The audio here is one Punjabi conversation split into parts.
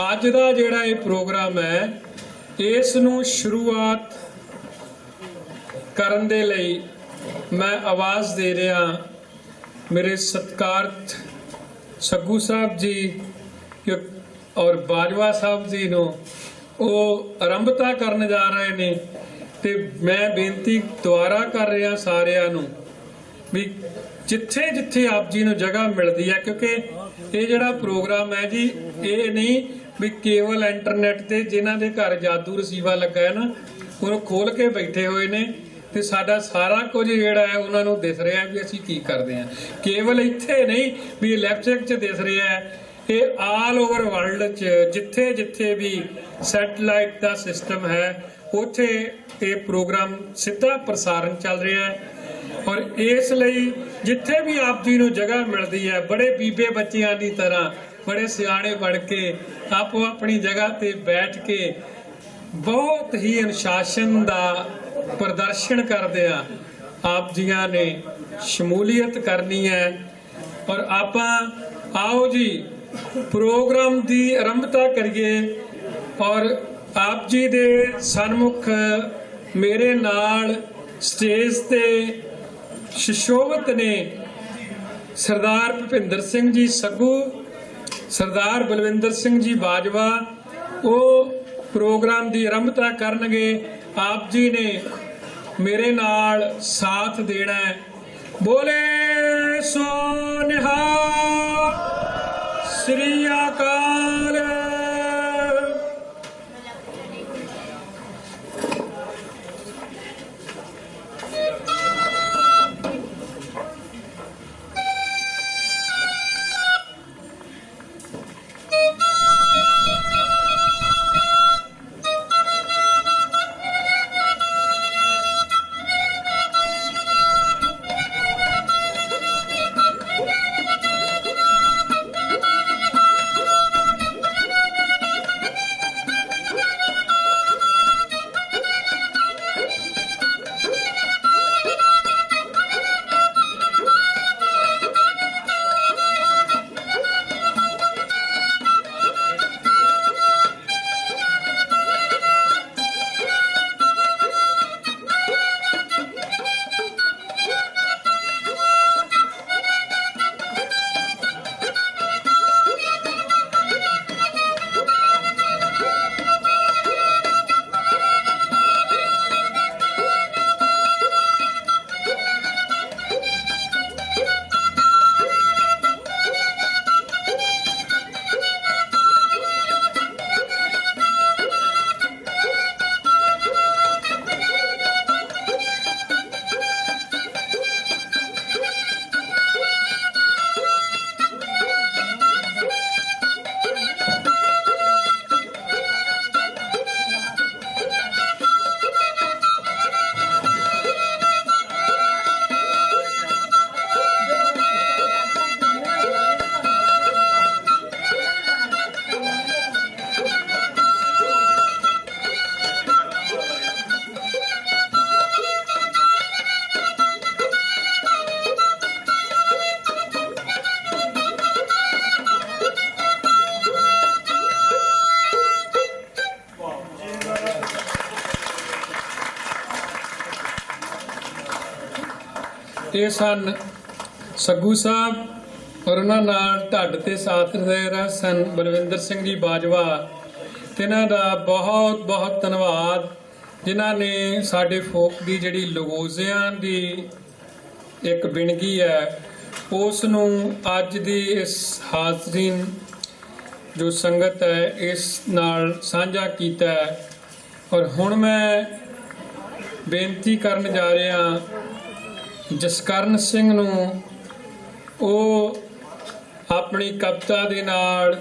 ਅੱਜ ਦਾ ਜਿਹੜਾ ਇਹ ਪ੍ਰੋਗਰਾਮ ਹੈ ਇਸ ਨੂੰ ਸ਼ੁਰੂਆਤ ਕਰਨ ਦੇ ਲਈ ਮੈਂ ਆਵਾਜ਼ ਦੇ ਰਿਹਾ ਮੇਰੇ ਸਤਿਕਾਰਤ ਸੱਗੂ ਸਾਹਿਬ ਜੀ ਔਰ ਬਾਜਵਾ ਸਾਹਿਬ ਜੀ ਨੂੰ। ਉਹ ਆਰੰਭਤਾ ਕਰਨ ਜਾ ਰਹੇ ਨੇ ਤੇ ਮੈਂ ਬੇਨਤੀ ਦੁਆਰਾ ਕਰ ਰਿਹਾ ਸਾਰਿਆਂ ਨੂੰ ਵੀ ਜਿੱਥੇ ਜਿੱਥੇ ਆਪ ਜੀ ਨੂੰ ਜਗ੍ਹਾ ਮਿਲਦੀ ਹੈ, ਕਿਉਂਕਿ ਇਹ ਜਿਹੜਾ ਪ੍ਰੋਗਰਾਮ ਹੈ ਜੀ ਇਹ ਨਹੀਂ ਵੀ ਕੇਵਲ ਇੰਟਰਨੈਟ ਤੇ ਜਿਨ੍ਹਾਂ ਦੇ ਘਰ ਜਾਦੂ ਰਸੀਵਾ ਲੱਗਾ ਹੈ ਨਾ ਉਹ ਖੋਲ ਕੇ ਬੈਠੇ ਹੋਏ ਨੇ ਤੇ ਸਾਡਾ ਸਾਰਾ ਕੁਝ ਜਿਹੜਾ ਹੈ ਉਹਨਾਂ ਨੂੰ ਦਿਸ ਰਿਹਾ ਵੀ ਅਸੀਂ ਕੀ ਕਰਦੇ ਹਾਂ। ਕੇਵਲ ਇੱਥੇ ਨਹੀਂ ਵੀ ਲੈਪਚਰ 'ਚ ਦਿਸ ਰਿਹਾ ਹੈ, ਇਹ ਆਲ ਓਵਰ ਵਰਲਡ 'ਚ ਜਿੱਥੇ ਜਿੱਥੇ ਵੀ ਸੈਟਲਾਈਟ ਦਾ ਸਿਸਟਮ ਹੈ ਉੱਥੇ ਇਹ ਪ੍ਰੋਗਰਾਮ ਸਿੱਧਾ ਪ੍ਰਸਾਰਣ ਚੱਲ ਰਿਹਾ ਹੈ। ਔਰ ਇਸ ਲਈ ਜਿੱਥੇ ਵੀ ਆਪ ਜੀ ਨੂੰ ਜਗ੍ਹਾ ਮਿਲਦੀ ਹੈ ਬੜੇ ਬੀਬੇ ਬੱਚਿਆਂ ਦੀ ਤਰ੍ਹਾਂ ਬੜੇ ਸਿਆਣੇ ਬਣ ਕੇ ਆਪੋ ਆਪਣੀ ਜਗ੍ਹਾ ਤੇ ਬੈਠ ਕੇ ਬਹੁਤ ਹੀ ਅਨੁਸ਼ਾਸਨ ਦਾ ਪ੍ਰਦਰਸ਼ਨ ਕਰਦੇ ਆ ਆਪ ਜੀਆਂ ਨੇ ਸ਼ਮੂਲੀਅਤ ਕਰਨੀ ਹੈ। ਔਰ ਆਪਾਂ ਆਓ ਜੀ ਪ੍ਰੋਗਰਾਮ ਦੀ ਆਰੰਭਤਾ ਕਰੀਏ। ਔਰ ਆਪ ਜੀ ਦੇ ਸਨਮੁਖ ਮੇਰੇ ਨਾਲ ਸਟੇਜ ਤੇ ਸੁਸ਼ੋਭਿਤ ਨੇ ਸਰਦਾਰ ਭੁਪਿੰਦਰ ਸਿੰਘ ਜੀ ਸੱਗੂ, ਸਰਦਾਰ ਬਲਵਿੰਦਰ ਸਿੰਘ ਜੀ ਬਾਜਵਾ। ਉਹ ਪ੍ਰੋਗਰਾਮ ਦੀ ਆਰੰਭਤਾ ਕਰਨਗੇ। ਆਪ ਜੀ ਨੇ ਮੇਰੇ ਨਾਲ ਸਾਥ ਦੇਣਾ ਹੈ। ਬੋਲੇ ਸੋ ਨਿਹਾਲ, ਸ੍ਰੀ ਅਕਾਲ। ਇਹ ਸਨ ਸੱਗੂ ਸਾਹਿਬ ਔਰ ਉਹਨਾਂ ਨਾਲ ਢੱਡ ਤੇ ਸਾਥ ਦੇ ਰਹੇ ਸਨ ਬਲਵਿੰਦਰ ਸਿੰਘ ਜੀ ਬਾਜਵਾ। ਤੇ ਇਹਨਾਂ ਦਾ ਬਹੁਤ ਬਹੁਤ ਧੰਨਵਾਦ ਜਿਨ੍ਹਾਂ ਨੇ ਸਾਡੇ ਫੋਕ ਦੀ ਜਿਹੜੀ ਲਗੋਜ਼ਿਆਂ ਦੀ ਇੱਕ ਬਿਣਗੀ ਹੈ ਉਸ ਨੂੰ ਅੱਜ ਦੀ ਇਸ ਹਾਜ਼ਰੀਨ ਜੋ ਸੰਗਤ ਹੈ ਇਸ ਨਾਲ ਸਾਂਝਾ ਕੀਤਾ ਹੈ। ਔਰ ਹੁਣ ਮੈਂ ਬੇਨਤੀ ਕਰਨ ਜਾ ਰਿਹਾ ਜਸਕਰਨ ਸਿੰਘ ਨੂੰ, ਉਹ ਆਪਣੀ ਕਵਿਤਾ ਦੇ ਨਾਲ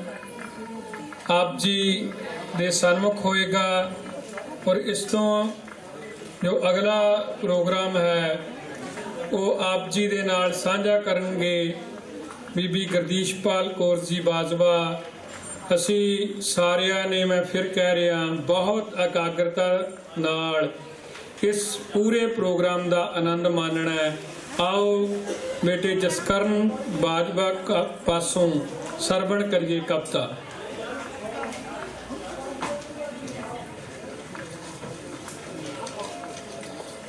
ਆਪ ਜੀ ਦੇ ਸਨਮੁਖ ਹੋਏਗਾ। ਔਰ ਇਸ ਤੋਂ ਜੋ ਅਗਲਾ ਪ੍ਰੋਗਰਾਮ ਹੈ ਉਹ ਆਪ ਜੀ ਦੇ ਨਾਲ ਸਾਂਝਾ ਕਰਨਗੇ ਬੀਬੀ ਗੁਰਦੀਸ਼ਪਾਲ ਕੌਰ ਜੀ ਬਾਜਵਾ। ਅਸੀਂ ਸਾਰਿਆਂ ਨੇ, ਮੈਂ ਫਿਰ ਕਹਿ ਰਿਹਾ, ਬਹੁਤ ਇਕਾਗਰਤਾ ਨਾਲ इस पूरे प्रोग्राम का आनंद मानना है। आओ बेटे जसकरण बाजवा का पासों सरवण करिए कविता।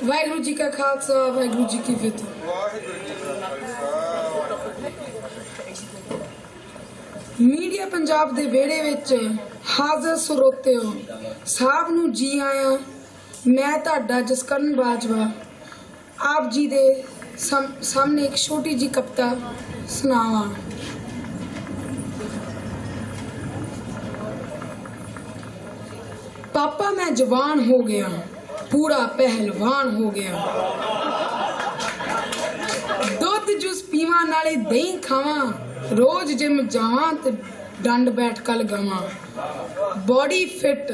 ਵਾਹਿਗੁਰੂ ਜੀ ਕਾ ਖਾਲਸਾ ਵਾਹਿਗੁਰੂ ਜੀ ਕੀ ਫਤਿਹ। ਮੀਡੀਆ ਪੰਜਾਬ ਦੇ ਵਿਹੜੇ ਵਿੱਚ ਹਾਜ਼ਰ ਸਰੋਤਿਓ ਸਾਹਿਬ ਨੂੰ ਜੀ ਆਇਆਂ। ਮੈਂ ਤੁਹਾਡਾ ਜਸਕਰਨ ਬਾਜਵਾ ਆਪ ਜੀ ਦੇ ਸਾਹਮਣੇ ਇੱਕ ਛੋਟੀ ਜੀ ਕਵਿਤਾ ਸੁਣਾਵਾਂ। पापा मैं जवान हो गया, पूरा पहलवान हो गया, दुध जूस पीवा नाले दही खावा, रोज जिम जावा ते डंड बैठका लगावा, बॉडी फिट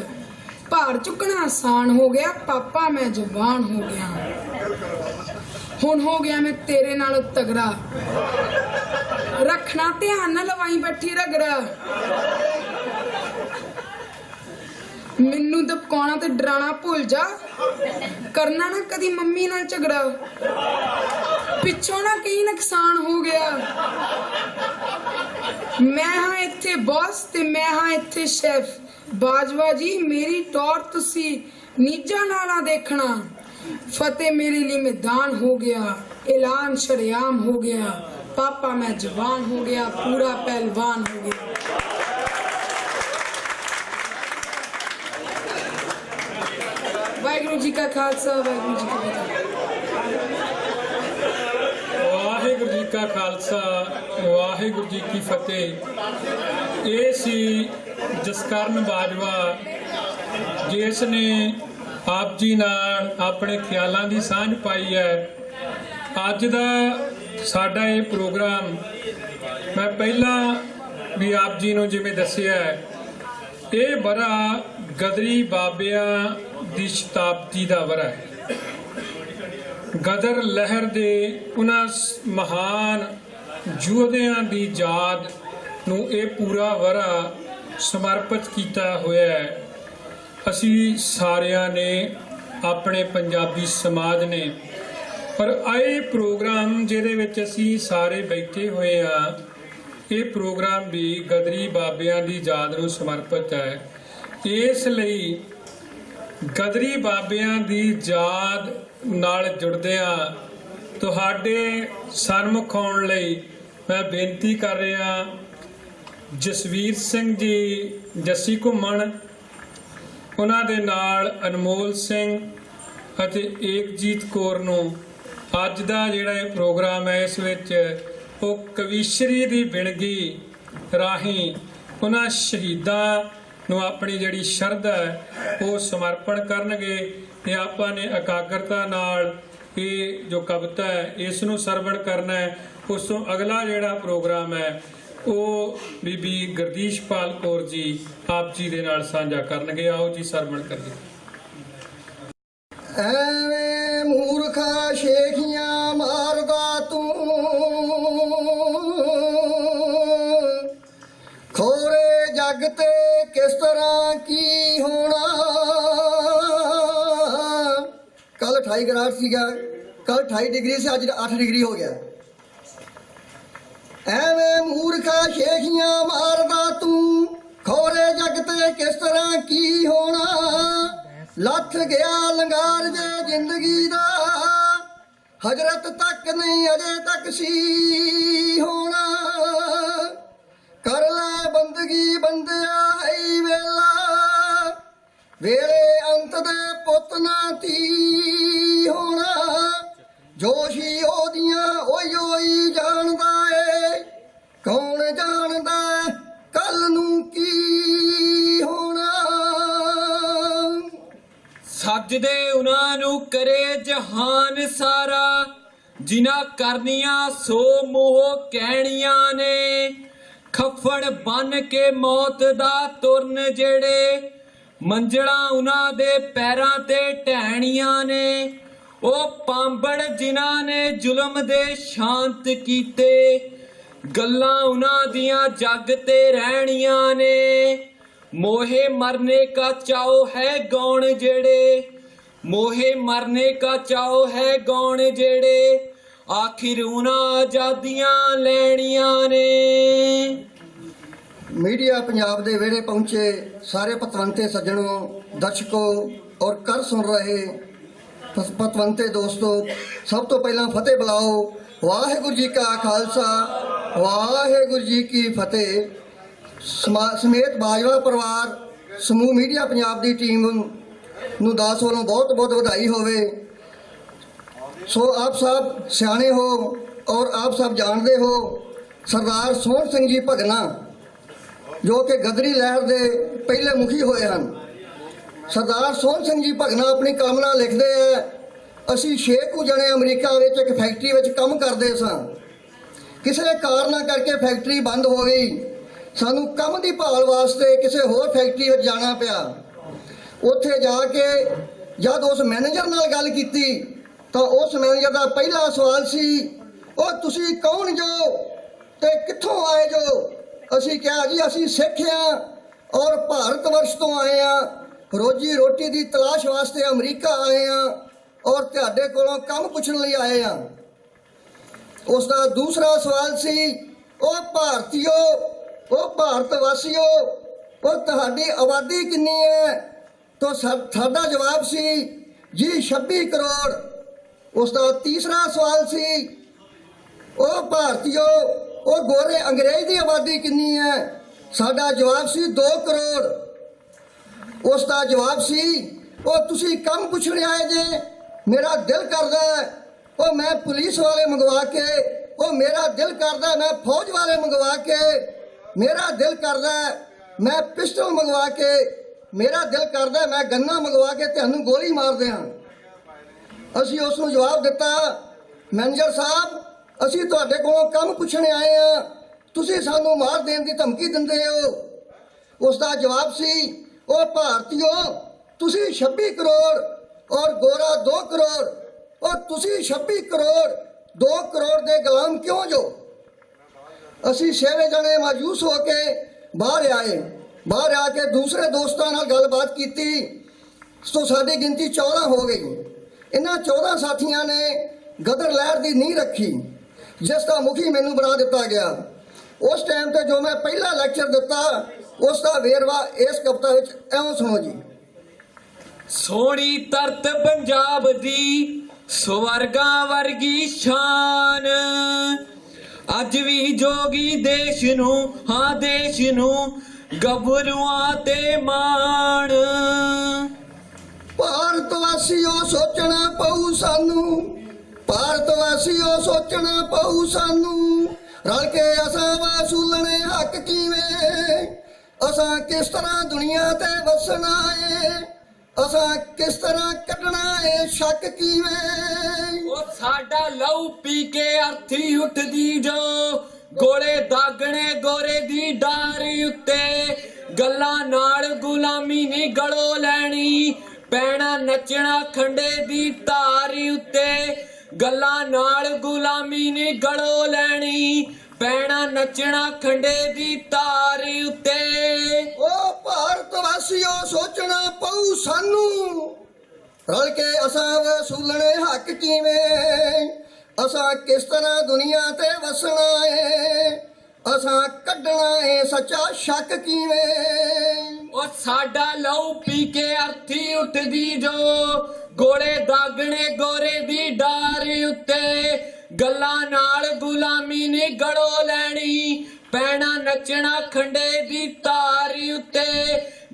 भार चुकना आसान हो गया, पापा मैं जवान हो गया, हुण हो गया मैं तेरे नाल तगड़ा, रखना ध्यान ना लवाई बैठी रगड़ा, मैनू दबकाना ते डराना भुल जा, करना ना कदी मम्मी नाल झगड़ा, पिछों ना कहीं नुकसान हो गया, मैं हाँ इत्थे बॉस ते मैं हाँ इत्थे शेफ, बाजवा जी मेरी टौर तुसी नीजा नाला देखना, फतेह मेरे लिए मैदान हो गया, ऐलान शरेआम हो गया, पापा मैं जवान हो गया, पूरा पहलवान हो गया। वाहिगुरू जी का खालसा वाहिगुरू जी की फतेह। वाहिगुरू जी का खालसा वाहिगुरू जी की फतेह। ये सी जसकਰਨ बाजवा जिस ने आप जी नाल अपने ख्यालों की सांझ पाई है। अज का साडा ये प्रोग्राम मैं पहला भी आप जी नूं जिवें दस्सिया है, ये बरा गदरी बाबिया ਦੀ ਸ਼ਤਾਬਦੀ ਦਾ ਵਰਾ ਹੈ। ਗਦਰ ਲਹਿਰ ਦੇ ਉਹਨਾਂ ਮਹਾਨ ਯੋਧਿਆਂ ਦੀ ਯਾਦ ਨੂੰ ਇਹ ਪੂਰਾ ਵਰਾ ਸਮਰਪਿਤ ਕੀਤਾ ਹੋਇਆ ਹੈ। ਅਸੀਂ ਸਾਰਿਆਂ ਨੇ ਆਪਣੇ ਪੰਜਾਬੀ ਸਮਾਜ ਨੇ ਪਰ ਇਹ ਪ੍ਰੋਗਰਾਮ ਜਿਹਦੇ ਵਿੱਚ ਅਸੀਂ ਸਾਰੇ ਬੈਠੇ ਹੋਏ ਆ, ਇਹ ਪ੍ਰੋਗਰਾਮ ਵੀ ਗਦਰੀ ਬਾਬਿਆਂ ਦੀ ਯਾਦ ਨੂੰ ਸਮਰਪਿਤ ਹੈ। ਇਸ ਲਈ ਗਦਰੀ ਬਾਬਿਆਂ ਦੀ ਯਾਦ ਨਾਲ ਜੁੜਦਿਆਂ ਤੁਹਾਡੇ ਸਨਮੁਖ ਆਉਣ ਲਈ ਮੈਂ ਬੇਨਤੀ ਕਰ ਰਿਹਾ ਜਸਵੀਰ ਸਿੰਘ ਜੀ ਜੱਸੀ ਘੁੰਮਣ, ਉਹਨਾਂ ਦੇ ਨਾਲ ਅਨਮੋਲ ਸਿੰਘ ਅਤੇ ਏਕਜੀਤ ਕੌਰ ਨੂੰ ਅੱਜ ਦਾ ਜਿਹੜਾ ਇਹ ਪ੍ਰੋਗਰਾਮ ਹੈ ਇਸ ਵਿੱਚ ਉਹ ਕਵੀਸ਼ਰੀ ਦੀ ਬਿਣਗੀ ਰਾਹੀਂ ਉਹਨਾਂ ਸ਼ਹੀਦਾਂ ਨੂੰ ਆਪਣੀ ਜਿਹੜੀ ਸ਼ਰਧਾ ਹੈ ਉਹ ਸਮਰਪਣ ਕਰਨਗੇ ਤੇ ਆਪਾਂ ਨੇ ਇਕਾਗਰਤਾ ਨਾਲ ਇਹ ਜੋ ਕਵਿਤਾ ਹੈ ਇਸ ਨੂੰ ਸਰਵਣ ਕਰਨਾ ਹੈ। ਉਸ ਤੋਂ ਅਗਲਾ ਜਿਹੜਾ ਪ੍ਰੋਗਰਾਮ ਹੈ ਉਹ ਬੀਬੀ ਗੁਰਦੀਸ਼ਪਾਲ ਕੌਰ ਜੀ ਆਪ ਜੀ ਦੇ ਨਾਲ ਸਾਂਝਾ ਕਰਨਗੇ। ਆਓ ਜੀ ਸਰਵਣ ਕਰੀਏ। ਐਵੇਂ ਮੂਰਖਾ ਸ਼ੇਖੀਆਂ ਮਾਰਦਾ ਤੂੰ, ਖੋਰੇ ਜੱਗ ਤੇ ਕਿਸ ਤਰ੍ਹਾਂ ਕੀ ਹੋਣਾ। ਕੱਲ 28 ਗ੍ਰਾਡ ਸੀਗਾ, ਕੱਲ 28 ਡਿਗਰੀ ਸੀ, ਅੱਜ 8 ਡਿਗਰੀ ਹੋ ਗਿਆ। ਐਵੇਂ ਮੂਰਖਾ ਸ਼ੇਖੀਆਂ ਮਾਰਦਾ ਤੂੰ, ਖੋਰੇ ਜੱਗ ਤੇ ਕਿਸ ਤਰ੍ਹਾਂ ਕੀ ਹੋਣਾ। ਲੱਥ ਗਿਆ ਲੰਗਾਰ ਜੇ ਜ਼ਿੰਦਗੀ ਦਾ, ਹਜ਼ਰਤ ਤੱਕ ਨਹੀਂ ਅਜੇ ਤੱਕ ਸੀ ਹੋਣਾ। ਕਰ ਲੈ ਬੰਦਗੀ ਬੰਦਿਆ ਹੈ ਵੇਲਾ, ਵੇਲੇ ਅੰਤ ਦੇ ਪੁੱਤ ਨਾ ਧੀ ਹੋਣਾ। ਜੋਸ਼ੀ ਉਹਦੀਆਂ ਓਈ ਜਾਣਦਾ ਏ, ਕੌਣ ਜਾਣਦਾ ਕੱਲ ਨੂੰ ਕੀ ਹੋਣਾ। ਸਜਦੇ ਉਹਨਾਂ ਨੂੰ ਕਰੇ ਜਹਾਨ ਸਾਰਾ, ਜਿਨ੍ਹਾਂ ਕਰਨੀਆਂ ਸੋ ਮੋਹ ਕਹਿਣੀਆਂ ਨੇ। ਖੱਫੜ ਬੰਨ ਕੇ ਮੌਤ ਦਾ ਤੁਰਨ ਜਿਹੜੇ, ਮੰਜਲਾਂ ਉਹਨਾਂ ਦੇ ਪੈਰਾਂ ਤੇ ਢਹਿਣੀਆਂ ਨੇ। ਉਹ ਪਾਂਬੜ ਜਿਨ੍ਹਾਂ ਨੇ ਜ਼ੁਲਮ ਦੇ ਸ਼ਾਂਤ ਕੀਤੇ, ਗੱਲਾਂ ਉਹਨਾਂ ਦੀਆਂ ਜੱਗ ਤੇ ਰਹਿਣੀਆਂ ਨੇ। मोहे मरने का चाओ है गौण जेड़े, मोहे मरने का चाओ है गौण जेड़े, आखिर उन्हां आजादियां लैणियां ने। मीडिया पंजाब दे वेड़े पहुंचे सारे पतवंते सज्जनों, दर्शकों और कर सुन रहे ਪਤਵੰਤੇ ਦੋਸਤੋ, ਸਭ ਤੋਂ ਪਹਿਲਾਂ ਫਤਿਹ ਬੁਲਾਓ। ਵਾਹਿਗੁਰੂ ਜੀ ਕਾ ਖਾਲਸਾ, ਵਾਹਿਗੁਰੂ ਜੀ ਕੀ ਫਤਿਹ। ਸਮੇਤ ਬਾਜਵਾ ਪਰਿਵਾਰ, ਸਮੂਹ ਮੀਡੀਆ ਪੰਜਾਬ ਦੀ ਟੀਮ ਨੂੰ ਦਾਸ ਵੱਲੋਂ ਬਹੁਤ ਬਹੁਤ ਵਧਾਈ ਹੋਵੇ। ਸੋ ਆਪ ਸਭ ਸਿਆਣੇ ਹੋ ਔਰ ਆਪ ਸਭ ਜਾਣਦੇ ਹੋ, ਸਰਦਾਰ ਸੋਹਣ ਸਿੰਘ ਜੀ ਭਗਨਾ ਜੋ ਕਿ ਗਦਰੀ ਲਹਿਰ ਦੇ ਪਹਿਲੇ ਮੁਖੀ ਹੋਏ ਹਨ। ਸਰਦਾਰ ਸੋਹਣ ਸਿੰਘ ਜੀ ਭਗਨਾ ਆਪਣੀ ਕਲਮ ਨਾਲ ਲਿਖਦੇ ਹੈ, ਅਸੀਂ 6 ਕੁ ਜਣੇ ਅਮਰੀਕਾ ਵਿੱਚ ਇੱਕ ਫੈਕਟਰੀ ਵਿੱਚ ਕੰਮ ਕਰਦੇ ਸਾਂ। ਕਿਸੇ ਕਾਰਨਾਂ ਕਰਕੇ ਫੈਕਟਰੀ ਬੰਦ ਹੋ ਗਈ। ਸਾਨੂੰ ਕੰਮ ਦੀ ਭਾਲ ਵਾਸਤੇ ਕਿਸੇ ਹੋਰ ਫੈਕਟਰੀ ਵਿੱਚ ਜਾਣਾ ਪਿਆ। ਉੱਥੇ ਜਾ ਕੇ ਜਦ ਉਸ ਮੈਨੇਜਰ ਨਾਲ ਗੱਲ ਕੀਤੀ ਤਾਂ ਉਸ ਮੈਨੇਜਰ ਦਾ ਪਹਿਲਾ ਸਵਾਲ ਸੀ, ਉਹ ਤੁਸੀਂ ਕੌਣ ਜੋ ਤੇ ਕਿੱਥੋਂ ਆਏ ਜੋ? ਅਸੀਂ ਕਿਹਾ ਜੀ ਅਸੀਂ ਸਿੱਖ ਹਾਂ ਔਰ ਭਾਰਤ ਵਰਸ਼ ਤੋਂ ਆਏ ਹਾਂ, ਰੋਜੀ ਰੋਟੀ ਦੀ ਤਲਾਸ਼ ਵਾਸਤੇ ਅਮਰੀਕਾ ਆਏ ਹਾਂ ਔਰ ਤੁਹਾਡੇ ਕੋਲੋਂ ਕੰਮ ਪੁੱਛਣ ਲਈ ਆਏ ਹਾਂ। ਉਸ ਦਾ ਦੂਸਰਾ ਸਵਾਲ ਸੀ, ਉਹ ਭਾਰਤੀਓ, ਉਹ ਭਾਰਤ ਵਾਸੀਓ, ਉਹ ਤੁਹਾਡੀ ਆਬਾਦੀ ਕਿੰਨੀ ਹੈ? ਤਾਂ ਸਾਡਾ ਜਵਾਬ ਸੀ ਜੀ 26 ਕਰੋੜ। ਉਸ ਦਾ ਤੀਸਰਾ ਸਵਾਲ ਸੀ, ਉਹ ਭਾਰਤੀਓ, ਉਹ ਗੋਰੇ ਅੰਗਰੇਜ਼ ਦੀ ਆਬਾਦੀ ਕਿੰਨੀ ਹੈ? ਸਾਡਾ ਜਵਾਬ ਸੀ 2 ਕਰੋੜ। ਉਸ ਦਾ ਜਵਾਬ ਸੀ, ਉਹ ਤੁਸੀਂ ਕੰਮ ਪੁੱਛਣ ਆਏ ਜੇ? ਮੇਰਾ ਦਿਲ ਕਰਦਾ ਉਹ ਮੈਂ ਪੁਲਿਸ ਵਾਲੇ ਮੰਗਵਾ ਕੇ, ਉਹ ਮੇਰਾ ਦਿਲ ਕਰਦਾ ਮੈਂ ਫੌਜ ਵਾਲੇ ਮੰਗਵਾ ਕੇ, ਮੇਰਾ ਦਿਲ ਕਰਦਾ ਮੈਂ ਪਿਸਟਲ ਮੰਗਵਾ ਕੇ, ਮੇਰਾ ਦਿਲ ਕਰਦਾ ਮੈਂ ਗੰਨਾ ਮੰਗਵਾ ਕੇ ਤੁਹਾਨੂੰ ਗੋਲੀ ਮਾਰ ਦਿਆਂ। ਅਸੀਂ ਉਸ ਨੂੰ ਜਵਾਬ ਦਿੱਤਾ, ਮੈਨੇਜਰ ਸਾਹਿਬ ਅਸੀਂ ਤੁਹਾਡੇ ਕੋਲੋਂ ਕੰਮ ਪੁੱਛਣ ਆਏ ਹਾਂ, ਤੁਸੀਂ ਸਾਨੂੰ ਮਾਰ ਦੇਣ ਦੀ ਧਮਕੀ ਦਿੰਦੇ ਹੋ। ਉਸ ਦਾ ਜਵਾਬ ਸੀ, ਉਹ ਭਾਰਤੀਓ ਤੁਸੀਂ 26 ਕਰੋੜ ਔਰ ਗੋਰਾ 2 ਕਰੋੜ, ਉਹ ਤੁਸੀਂ 26 ਕਰੋੜ 2 ਕਰੋੜ ਦੇ ਗੁਲਾਮ ਕਿਉਂ ਜੋ? ਅਸੀਂ 6 ਜਣੇ ਮਾਯੂਸ ਹੋ ਕੇ ਬਾਹਰ ਆਏ। ਬਾਹਰ ਆ ਕੇ ਦੂਸਰੇ ਦੋਸਤਾਂ ਨਾਲ ਗੱਲਬਾਤ ਕੀਤੀ ਸੋ ਸਾਡੀ ਗਿਣਤੀ 14 ਹੋ ਗਈ। ਇਹਨਾਂ 14 ਸਾਥੀਆਂ ਨੇ ਗਦਰ ਲਹਿਰ ਦੀ ਨੀਂਹ ਰੱਖੀ ਜਿਸ ਦਾ ਮੁਖੀ ਮੈਨੂੰ ਬਣਾ ਦਿੱਤਾ ਗਿਆ। ਉਸ ਟਾਈਮ ਤੇ ਜੋ ਮੈਂ ਪਹਿਲਾ ਲੈਕਚਰ ਦਿੱਤਾ ਉਸ ਦਾ ਵੇਰਵਾ ਇਸ ਕਵਿਤਾ ਵਿੱਚ ਐਵੇਂ ਸੁਣੋ ਜੀ। ਸੋਹਣੀ ਤਰਤ ਪੰਜਾਬ ਦੀ ਸਵਰਗਾਂ ਵਰਗੀ ਸ਼ਾਨ, ਅੱਜ ਵੀ ਜੋਗੀ ਦੇਸ਼ ਨੂੰ, ਹਾਂ ਦੇਸ਼ ਨੂੰ ਗੱਭਰੂਆਂ ਤੇ ਮਾਣ। ਭਾਰਤ ਵਾਸੀਓ ਸੋਚਣਾ ਪਊ ਸਾਨੂੰ, ਭਾਰਤ ਵਾਸੀਓ ਸੋਚਣਾ ਪਊ ਸਾਨੂੰ, ਰਲ ਕੇ ਅਸਾਂ ਵਸੂਲਣੇ ਹੱਕ ਕਿਵੇਂ? ਅਸਾਂ ਕਿਸ ਤਰ੍ਹਾਂ ਦੁਨੀਆ ਤੇ ਵਸਣਾ ਏ, ਅਸਾਂ ਕਿਸ ਤਰ੍ਹਾਂ ਕੱਢਣਾ ਏ ਸ਼ੱਕ ਕਿਵੇਂ? ਉਹ ਸਾਡਾ ਲਹੂ ਪੀ ਕੇ ਅਰਥੀ ਉੱਠਦੀ ਜੋ, ਗੋਲੇ ਦਾਗਣੇ ਗੋਰੇ ਦੀ ਡਾਰੀ ਉੱਤੇ, ਗੱਲਾਂ ਨਾਲ ਗੁਲਾਮੀ ਨਹੀਂ ਗਲੋ ਲੈਣੀ, ਪੈਣਾ ਨੱਚਣਾ ਖੰਡੇ ਦੀ ਧਾਰੀ ਉੱਤੇ, ਗੱਲਾਂ ਨਾਲ ਗੁਲਾਮੀ ਨਹੀਂ ਗਲੋ ਲੈਣੀ, ਪੈਣਾ ਨੱਚਣਾ ਖੰਡੇ ਦੀ ਧਾਰੀ ਉੱਤੇ। ਉਹ ਭਾਰਤ ਵਾਸੀਓ ਸੋਚਣਾ ਪਊ ਸਾਨੂੰ, ਰਲ ਕੇ ਅਸਾਂ ਵਸੂਲਣੇ ਹੱਕ ਕਿਵੇਂ? ਅਸਾਂ ਕਿਸ ਤਰ੍ਹਾਂ ਦੁਨੀਆ ਤੇ ਵਸਣਾ ਏ, ਅਸਾਂ ਕੱਢਣਾ ਏ ਸੱਚਾ ਸ਼ੱਕ ਕਿਵੇਂ? ਉਹ ਸਾਡਾ ਲਹੂ ਪੀ ਕੇ ਅਰਥੀ ਉੱਠਦੀ ਜੋ, ਗੋਲੇ ਦਾਗਣੇ ਗੋਰੇ ਦੀ ਡਾਰੀ ਉੱਤੇ, ਗੱਲਾਂ ਨਾਲ ਗੁਲਾਮੀ ਨਹੀਂ ਗੜੋ ਲੈਣੀ, ਪੈਣਾ ਨੱਚਣਾ ਖੰਡੇ ਦੀ ਧਾਰੀ ਉੱਤੇ,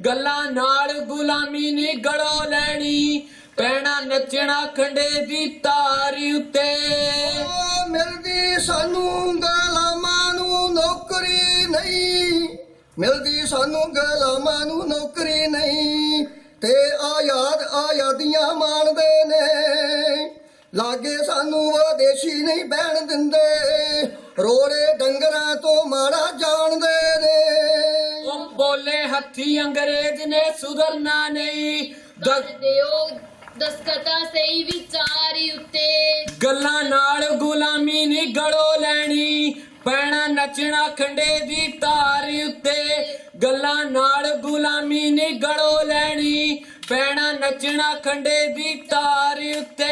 ਗੱਲਾਂ ਨਾਲ ਗੁਲਾਮੀ ਨਹੀਂ ਗੜੋ ਲੈਣੀ, ਪੈਣਾ ਨੱਚਣਾ ਖੰਡੇ ਦੀ ਧਾਰੀ ਉੱਤੇ। ਉਹ ਮਿਲਦੀ ਸਾਨੂੰ ਗੁਲਾਮਾਂ ਨੂੰ ਨੌਕਰੀ ਨਹੀਂ, ਮਿਲਦੀ ਸਾਨੂੰ ਗੁਲਾਮਾਂ ਨੂੰ ਨੌਕਰੀ ਨਹੀਂ, ਤੇ ਆਜ਼ਾਦੀਆਂ ਮਾਣਦੇ ਨੇ, ਲਾਗੇ ਸਾਨੂੰ ਉਹ ਦੇਸ਼ੀ ਨਹੀਂ ਬਹਿਣ ਦਿੰਦੇ, ਰੋੜੇ ਡੰਗਰਾਂ ਤੋਂ ਮਾੜਾ ਜਾਣਦੇ ਨੇ। ਉਹ ਬੋਲੇ ਹੱਥੀ ਅੰਗਰੇਜ਼ ਨੇ ਸੁਧਰਨਾ ਨਹੀਂ, ਦਿਓ ਦਸਕਤਾਂ ਸਹੀ ਵਿਚਾਰੀ ਉੱਤੇ, ਗੱਲਾਂ ਨਾਲ ਗੁਲਾਮੀ ਨਹੀਂ ਗੜੋ ਲੈਣੀ, ਪੈਣਾ ਨੱਚਣਾ ਖੰਡੇ ਦੀ ਧਾਰੀ ਉੱਤੇ, ਗੱਲਾਂ ਨਾਲ ਗੁਲਾਮੀ ਨਹੀਂ ਗੜੋ ਲੈਣੀ, ਪੈਣਾ ਨੱਚਣਾ ਖੰਡੇ ਦੀ ਧਾਰੀ ਉੱਤੇ।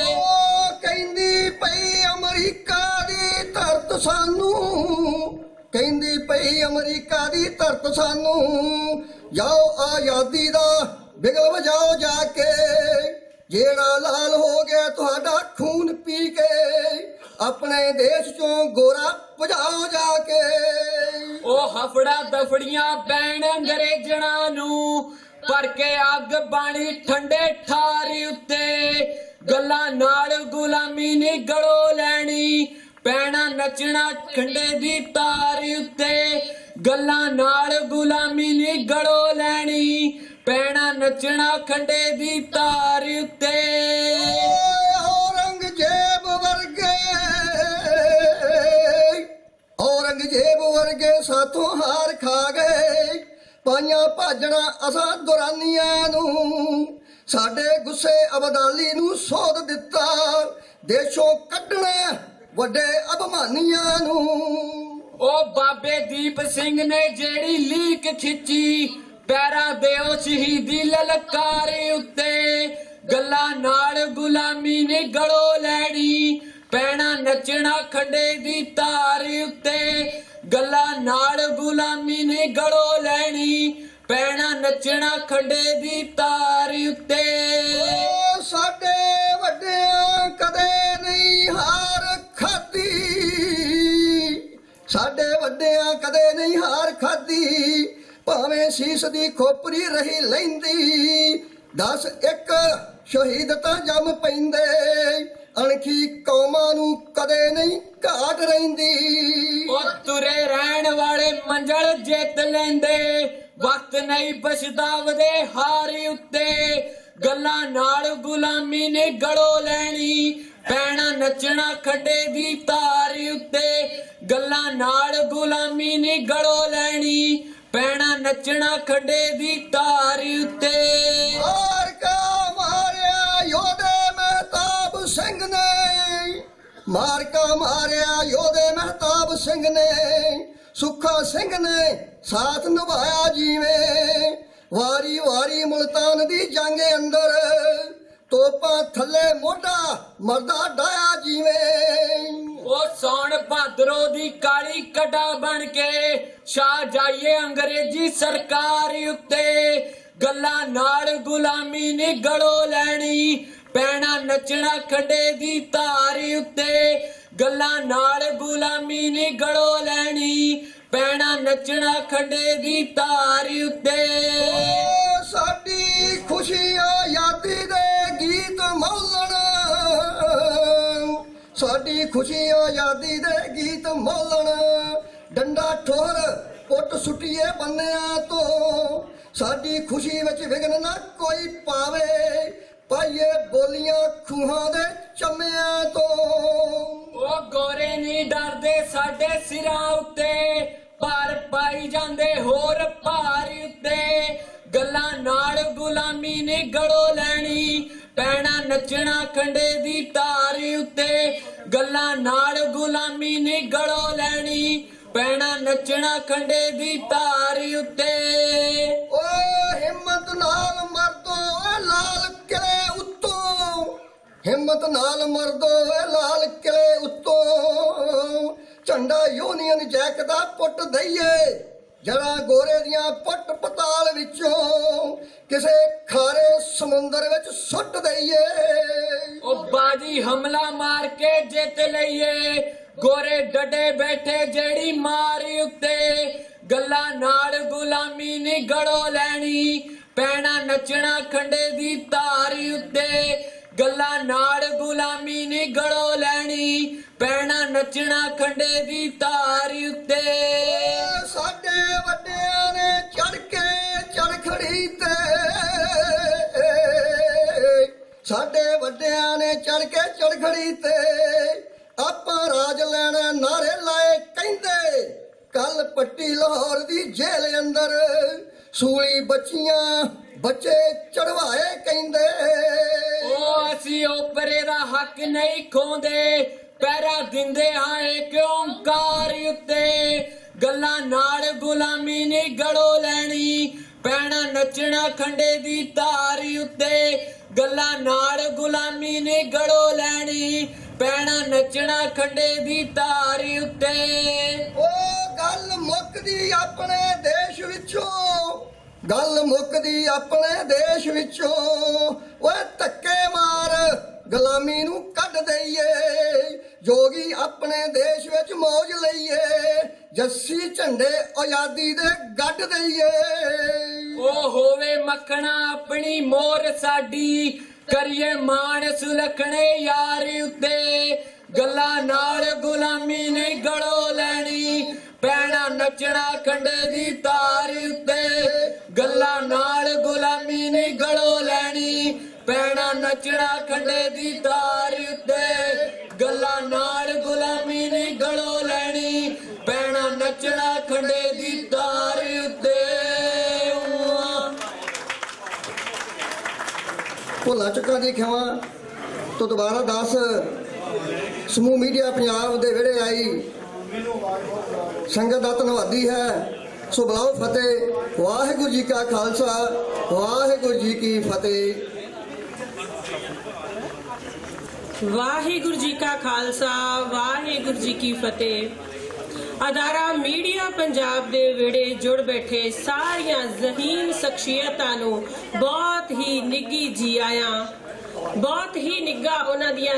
ਉਹ ਕਹਿੰਦੀ ਪਈ ਅਮਰੀਕਾ ਦੀ ਧਰਤ ਸਾਨੂੰ, ਕਹਿੰਦੀ ਪਈ ਅਮਰੀਕਾ ਦੀ ਧਰਤ ਸਾਨੂੰ, ਜਾਓ ਆਜ਼ਾਦੀ ਦਾ ਬਿਗਲ ਵਜਾਓ ਜਾ ਕੇ, ਜਿਹੜਾ ਲਾਲ ਹੋ ਗਿਆ ਤੁਹਾਡਾ ਖੂਨ ਪੀ ਕੇ ਆਪਣੇ ਦੇਸ਼ ਚੋਂ ਗੋਰਾ ਭਜਾਓ ਜਾ ਕੇ। ਉਹ ਹਫੜਾ ਦਫੜੀਆਂ ਪੈਣ ਅੰਗਰੇਜ਼ਣਾ ਨੂੰ ਭਰ ਕੇ ਅੱਗ ਬਾਣੀ ਠੰਡੇ ਠਾਰ ਉੱਤੇ ਗੱਲਾਂ ਨਾਲ ਗੁਲਾਮੀ ਨੀ ਗੜੋ ਲੈਣੀ ਪੈਣਾ ਨੱਚਣਾ ਖੰਡੇ ਦੀ ਤਾਰ ਉੱਤੇ ਗੱਲਾਂ ਨਾਲ ਗੁਲਾਮੀ ਨੀ ਗੜੋ ਲੈਣੀ ਪੈਣਾ ਨੱਚਣਾ ਖੰਡੇ ਦੀ ਤਾਰ ਉੱਤੇ। ਔਰੰਗਜ਼ੇਬ ਵਰਗੇ ਸਾਥੋਂ ਹਾਰ ਖਾ ਗਏ ਪਾਈਆਂ ਭਾਜਣਾ ਅਸਾਂ ਦੁਰਾਨੀਆਂ ਨੂੰ ਸਾਡੇ ਗੁੱਸੇ ਅਬਦਾਲੀ ਨੂੰ ਸੋਧ ਦਿੱਤਾ ਦੇਸ਼ੋਂ ਕੱਢਣਾ ਵੱਡੇ ਅਭਮਾਨੀਆਂ ਨੂੰ। ਉਹ ਬਾਬੇ ਦੀਪ ਸਿੰਘ ਨੇ ਜਿਹੜੀ ਲੀਕ ਖਿੱਚੀ ਪੈਰਾਂ ਦਿਓ ਸ਼ਹੀਦੀ ਲਲਕਾਰ ਉੱਤੇ ਗੱਲਾਂ ਨਾਲ ਗੁਲਾਮੀ ਨੇ ਗੜੋ ਲੈਣੀ ਪੈਣਾ ਨੱਚਣਾ ਖੰਡੇ ਦੀ ਤਾਰ ਉੱਤੇ ਗੱਲਾਂ ਨਾਲ ਗੁਲਾਮੀ ਨੇ ਗੜੋ ਲੈਣੀ ਪੈਣਾ ਨੱਚਣਾ ਖੰਡੇ ਦੀ ਤਾਰ ਉੱਤੇ। ਸਾਡੇ ਵੱਡਿਆਂ ਕਦੇ ਨਹੀਂ ਹਾਰ ਖਾਧੀ ਸਾਡੇ ਵੱਡਿਆਂ ਕਦੇ ਨਹੀਂ ਹਾਰ ਖਾਧੀ ਭਾਵੇਂ ਸੀਸ ਦੀ ਖੋਪਰੀ ਰਹੀ ਲੈਂਦੀ 10 ਇੱਕ ਸ਼ਹੀਦ ਤਾਂ ਜੰਮ ਪੈਂਦੇ ਅਣਖੀ ਕੌਮਾਂ ਨੂੰ ਕਦੇ ਨਹੀਂ ਘਾਟ ਰਹਿੰਦੀ। ਉਹ ਤੁਰੇ ਰਹਿਣ ਵਾਲੇ ਮੰਜ਼ਲ ਜਿੱਤ ਲੈਂਦੇ ਵਕਤ ਨਹੀਂ ਬਚਦਾ ਵਦੇ ਹਾਰ ਉੱਤੇ ਗੱਲਾਂ ਨਾਲ ਗੁਲਾਮੀ ਨੇ ਗੜੋ ਲੈਣੀ ਪੈਣਾ ਨੱਚਣਾ ਖੱਡੇ ਦੀ ਤਾਰ ਉੱਤੇ ਗੱਲਾਂ ਨਾਲ ਗੁਲਾਮੀ ਨੇ ਗੜੋ ਲੈਣੀ ਪੈਣਾ ਨੱਚਣਾ ਖੱਡੇ ਦੀ ਤਾਰ ਉੱਤੇ। ਮਾਰ ਕਾ ਮਾਰਿਆ ਯੋਧੇ ਮਹਿਤਾਬ ਸਿੰਘ ਨੇ ਮਾਰ ਕਾ ਮਾਰਿਆ ਯੋਧੇ ਮਹਿਤਾਬ ਸਿੰਘ ਨੇ ਸੁੱਖਾ ਸਿੰਘ ਨੇ ਸਾਥ ਨਿਭਾਇਆ ਜਿਵੇਂ ਵਾਰੀ ਵਾਰੀ ਮੁਲਤਾਨ ਦੀ ਜੰਗ ਅੰਦਰ ਤੋਪਾਂ ਥੱਲੇ ਮੋਢਾ ਮਰਦਾ ਡਾਇਆ ਜਿਵੇਂ। ਉਹ ਸੌਣ ਭਾਦਰੋਂ ਦੀ ਕਾਲੀ ਕਟਾ ਬਣ ਕੇ ਛਾ ਜਾਈਏ ਅੰਗਰੇਜ਼ੀ ਸਰਕਾਰ ਉੱਤੇ ਗੱਲਾਂ ਨਾਲ ਗੁਲਾਮੀ ਨੀ ਗੜੋ ਲੈਣੀ ਪੈਣਾ ਨੱਚਣਾ ਖੰਡੇ ਦੀ ਤਾਰ ਉੱਤੇ ਗੱਲਾਂ ਨਾਲ ਗੁਲਾਮੀ ਨੀ ਗੜੋ ਲੈਣੀ ਪੈਣਾ ਨੱਚਣਾ ਖੰਡੇ ਦੀ ਤਾਰ ਉੱਤੇ। ਸਾਡੀ ਖੁਸ਼ੀ ਆਜ਼ਾਦੀ ਦੇ ਗੀਤ ਮੌਲਣ ਸਾਡੀ ਖੁਸ਼ੀ ਆਜ਼ਾਦੀ ਦੇ ਗੀਤ ਮੌਲਣ ਡੰਡਾ ਠੋਰ ਪੁੱਟ ਸੁੱਟੀਏ ਬੰਨਿਆਂ ਤੋਂ ਸਾਡੀ ਖੁਸ਼ੀ ਵਿੱਚ ਵਿਘਨ ਨਾ ਕੋਈ ਪਾਵੇ ਪਾਈਏ ਬੋਲੀਆਂ ਖੂਹਾਂ ਦੇ ਚੰਮਿਆਂ ਤੋਂ। ਉਹ ਗੋਰੇ ਨਹੀਂ ਡਰਦੇ ਸਾਡੇ ਸਿਰਾਂ ਉੱਤੇ ਭਾਰ ਪਾਈ ਜਾਂਦੇ ਹੋਰ ਭਾਰ ਉੱਤੇ ਗੱਲਾਂ ਨਾਲ ਗੁਲਾਮੀ ਨੇ ਗੜੋ ਲੈਣੀ ਪੈਣਾ ਨੱਚਣਾ ਖੰਡੇ ਦੀ ਤਾਰ ਉੱਤੇ ਗੱਲਾਂ ਨਾਲ ਗੁਲਾਮੀ ਨੇ ਗੜੋ ਲੈਣੀ ਪੈਣਾ ਨੱਚਣਾ ਖੰਡੇ ਦੀ ਤਾਰ ਉੱਤੇ। ਓ ਹਿੰਮਤ ਨਾਲ ਮਰਦੋ ਲਾਲ ਕਿਲੇ ਉੱਤੋਂ ਹਿੰਮਤ ਨਾਲ ਮਰਦੋ ਲਾਲ ਕਿਲੇ ਉੱਤੋਂ ਝੰਡਾ ਯੂਨੀਅਨ ਜੈਕ ਦਾ ਪੁੱਟ ਦਈਏ ਜੜਾ ਗੋਰੇ ਦੀਆਂ ਪੁੱਟ ਪਤਾਲ ਵਿੱਚੋਂ ਕਿਸੇ ਖਾਰੇ ਸਮੁੰਦਰ ਵਿੱਚ ਸੁੱਟ ਦਈਏ। ਉਹ ਬਾਜੀ ਹਮਲਾ ਮਾਰ ਕੇ ਜਿੱਤ ਲਈਏ ਗੋਰੇ ਡੱਡੇ ਬੈਠੇ ਜਿਹੜੀ ਮਾਰ ਉੱਤੇ ਗੱਲਾਂ ਨਾਲ ਗੁਲਾਮੀ ਨੀ ਗੜੋ ਲੈਣੀ ਪੈਣਾ ਨੱਚਣਾ ਖੰਡੇ ਦੀ ਤਾਰ ਉੱਤੇ ਗੱਲਾਂ ਨਾਲ ਗੁਲਾਮੀ ਨੀ ਗੜੋ ਲੈਣੀ ਪੈਣਾ ਨੱਚਣਾ ਖੰਡੇ ਦੀ ਤਾਰ ਉੱਤੇ। ਸਾਡੇ ਵੱਡਿਆਂ ਨੇ ਚੜ ਕੇ ਚੜਖੜੀ ਤੇ ਸਾਡੇ ਵੱਡਿਆਂ ਨੇ ਚੜ ਕੇ ਚੜਖੜੀ ਤੇ ਆਪਾਂ ਰਾਜ ਲੈਣਾ ਨਾਰੇ ਲਾਏ ਕਹਿੰਦੇ ਕੱਲ ਪੱਟੀ ਲਾਹੌਰ ਦੀ ਜੇਲ੍ਹ ਅੰਦਰ ਸੂਲੀ ਬੱਚੀਆਂ ਬੱਚੇ ਚੜਵਾਏ ਕਹਿੰਦੇ। ਉਹ ਅਸੀਂ ਓਪਰੇ ਦਾ ਹੱਕ ਨਹੀਂ ਖੋਂਦੇ ਪੈਰਾ ਦਿੰਦੇ ਹਾਂ ਏਕ ਓਂਕਾਰ ਉੱਤੇ ਗੱਲਾਂ ਨਾਲ ਗੁਲਾਮੀ ਨੀ ਗੜੋ ਲੈਣੀ ਪੈਣਾ ਨੱਚਣਾ ਖੰਡੇ ਦੀ ਤਾਰ ਉੱਤੇ ਗੱਲਾਂ ਨਾਲ ਗੁਲਾਮੀ ਨੀ ਗੜੋ ਲੈਣੀ ਪੈਣਾ ਨੱਚਣਾ ਖੰਡੇ ਦੀ ਤਾਰ ਉੱਤੇ। ਉਹ ਗੱਲ ਮੁੱਕਦੀ ਆਪਣੇ ਦੇਸ਼ ਵਿੱਚੋਂ ਗੱਲ ਮੁੱਕਦੀ ਆਪਣੇ ਦੇਸ਼ ਵਿੱਚੋਂ ਓਏ ਧੱਕੇ ਮਾਰ ਗੁਲਾਮੀ ਨੂੰ ਕੱਢ ਦਈਏ ਜੋਗੀ ਆਪਣੇ ਦੇਸ਼ ਵਿੱਚ ਮੌਜ ਲਈਏ ਜੱਸੀ ਝੰਡੇ ਆਜ਼ਾਦੀ ਦੇ ਗੱਡ ਦਈਏ ਉਹ ਹੋਵੇ ਮੱਖਣਾ ਆਪਣੀ ਮੋਰ ਸਾਡੀ ਕਰੀਏ ਮਾਣ ਸੁਲੱਖਣੇ ਯਾਰ ਉੱਤੇ ਗੱਲਾਂ ਨਾਲ ਗੁਲਾਮੀ ਨਹੀਂ ਗਲੋ ਲੈਣੀ ਪੈਣਾ ਨੱਚਣਾ ਖੰਡੇ ਦੀ ਤਾਰ ਉੱਤੇ ਗੱਲਾਂ ਨਾਲ ਗੁਲਾਮੀ ਨਹੀਂ ਗਲੋ ਲੈਣੀ ਪੈਣਾ ਨੱਚਣਾ ਖੰਡੇ ਦੀ ਤਾਰ ਉੱਤੇ ਗੱਲਾਂ ਨਾਲ ਗੁਲਾਮੀ ਨਹੀਂ ਗਲੋ ਲੈਣੀ ਪੈਣਾ ਨੱਚਣਾ ਖੰਡੇ ਦੀ ਤਾਰ ਉੱਤੇ ਭੁੱਲਾ ਚੁੱਕਾ ਦੀ ਖਿਆਵਾਂ ਤੋਂ ਦੁਬਾਰਾ 10 ਸਮੂਹ ਮੀਡੀਆ ਪੰਜਾਬ ਦੇ ਵਿਹੜੇ ਆਈ ਸੰਗਤ ਦਾ ਧੰਨਵਾਦੀ ਹੈ ਸੋ ਬੁਲਾਓ ਫਤਿਹ ਵਾਹਿਗੁਰੂ ਜੀ ਕਾ ਖਾਲਸਾ ਵਾਹਿਗੁਰੂ ਜੀ ਕੀ ਫਤਿਹ ਵਾਹਿਗੁਰੂ ਜੀ ਕਾ ਖਾਲਸਾ ਵਾਹਿਗੁਰੂ ਜੀ ਕੀ ਫਤਿਹ ਅਦਾਰਾ ਮੀਡੀਆ ਪੰਜਾਬ ਦੇ ਵਿਹੜੇ ਜੁੜ ਬੈਠੇ ਸਾਰੀਆਂ ਜ਼ਹੀਨ ਸ਼ਖਸੀਅਤਾਂ ਨੂੰ ਬਹੁਤ ਹੀ ਨਿੱਘੀ ਜੀ ਆਇਆਂ ਬਹੁਤ ਹੀ ਨਿੱਘਾ ਉਹਨਾਂ ਦੀਆਂ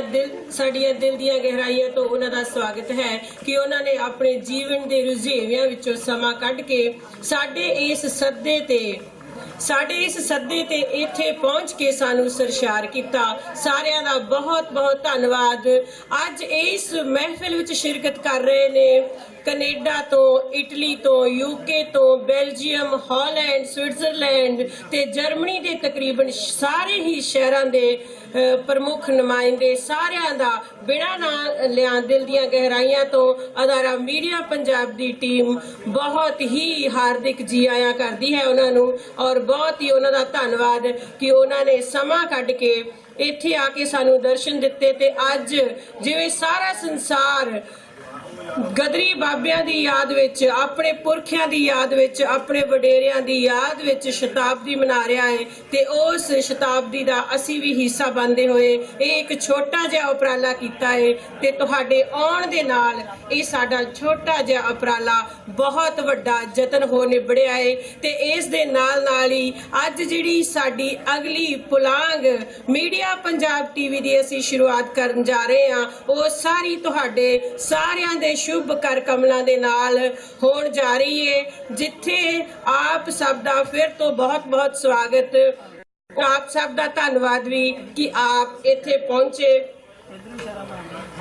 ਸਾਡੀਆਂ ਦਿਲ ਦੀਆਂ ਗਹਿਰਾਈਆਂ ਤੋਂ ਉਹਨਾਂ ਦਾ ਸਵਾਗਤ ਹੈ ਕਿ ਉਹਨਾਂ ਨੇ ਆਪਣੇ ਜੀਵਨ ਦੇ ਰੁਝੇਵਿਆਂ ਵਿੱਚੋਂ ਸਮਾਂ ਕੱਢ ਕੇ ਸਾਡੇ ਇਸ ਸੱਦੇ ਤੇ ਇੱਥੇ ਪਹੁੰਚ ਕੇ ਸਾਨੂੰ ਸਰਸ਼ਾਰ ਕੀਤਾ ਸਾਰਿਆਂ ਦਾ ਬਹੁਤ ਬਹੁਤ ਧੰਨਵਾਦ ਅੱਜ ਇਸ ਮਹਿਫਿਲ ਵਿੱਚ ਸ਼ਿਰਕਤ ਕਰ ਰਹੇ ਨੇ ਕੈਨੇਡਾ ਤੋਂ ਇਟਲੀ ਤੋਂ ਯੂਕੇ ਤੋਂ ਬੈਲਜੀਅਮ ਹਾਲੈਂਡ ਸਵਿਟਜ਼ਰਲੈਂਡ ਤੇ ਜਰਮਨੀ ਦੇ ਤਕਰੀਬਨ ਸਾਰੇ ਹੀ ਸ਼ਹਿਰਾਂ ਦੇ ਪ੍ਰਮੁੱਖ ਨੁਮਾਇੰਦੇ ਸਾਰਿਆਂ ਦਾ ਬਿਨਾਂ ਨਾਂ ਲਿਆਂ ਦਿਲ ਦੀਆਂ ਗਹਿਰਾਈਆਂ ਤੋਂ ਅਦਾਰਾ ਮੀਡੀਆ ਪੰਜਾਬ ਦੀ ਟੀਮ ਬਹੁਤ ਹੀ ਹਾਰਦਿਕ ਜੀ ਆਇਆਂ ਕਰਦੀ ਹੈ ਉਹਨਾਂ ਨੂੰ ਔਰ ਬਹੁਤ ਹੀ ਉਹਨਾਂ ਦਾ ਧੰਨਵਾਦ ਕਿ ਉਹਨਾਂ ਨੇ ਸਮਾਂ ਕੱਢ ਕੇ ਇੱਥੇ ਆ ਕੇ ਸਾਨੂੰ ਦਰਸ਼ਨ ਦਿੱਤੇ ਤੇ ਅੱਜ ਜਿਵੇਂ ਸਾਰਾ ਸੰਸਾਰ ਗਦਰੀ ਬਾਬਿਆਂ ਦੀ ਯਾਦ ਵਿੱਚ ਆਪਣੇ ਪੁਰਖਿਆਂ ਦੀ ਯਾਦ ਵਿੱਚ ਆਪਣੇ ਵਡੇਰਿਆਂ ਦੀ ਯਾਦ ਵਿੱਚ ਸ਼ਤਾਬਦੀ ਮਨਾ ਰਿਹਾ ਹੈ ਤੇ ਉਸ ਸ਼ਤਾਬਦੀ ਦਾ ਅਸੀਂ ਵੀ ਹਿੱਸਾ ਬਣਦੇ ਹੋਏ ਇਹ ਇੱਕ ਛੋਟਾ ਜਿਹਾ ਉਪਰਾਲਾ ਕੀਤਾ ਹੈ ਤੇ ਤੁਹਾਡੇ ਆਉਣ ਦੇ ਨਾਲ ਇਹ ਸਾਡਾ ਛੋਟਾ ਜਿਹਾ ਉਪਰਾਲਾ ਬਹੁਤ ਵੱਡਾ ਯਤਨ ਹੋ ਨਿਬੜਿਆ ਹੈ ਤੇ ਇਸ ਦੇ ਨਾਲ ਹੀ ਅੱਜ ਜਿਹੜੀ ਸਾਡੀ ਅਗਲੀ ਪੁਲਾਂਗ ਮੀਡੀਆ ਪੰਜਾਬ ਟੀਵੀ ਦੀ ਅਸੀਂ ਸ਼ੁਰੂਆਤ ਕਰਨ ਜਾ ਰਹੇ ਹਾਂ ਉਹ ਸਾਰੀ ਤੁਹਾਡੇ ਸਾਰਿਆਂ ਦੇ शुभ कर कमलों के नाल होण जा रही है जिथे आप सब का फिर तो बहुत बहुत स्वागत आप सब का धन्यवाद भी कि आप इत्थे पहुंचे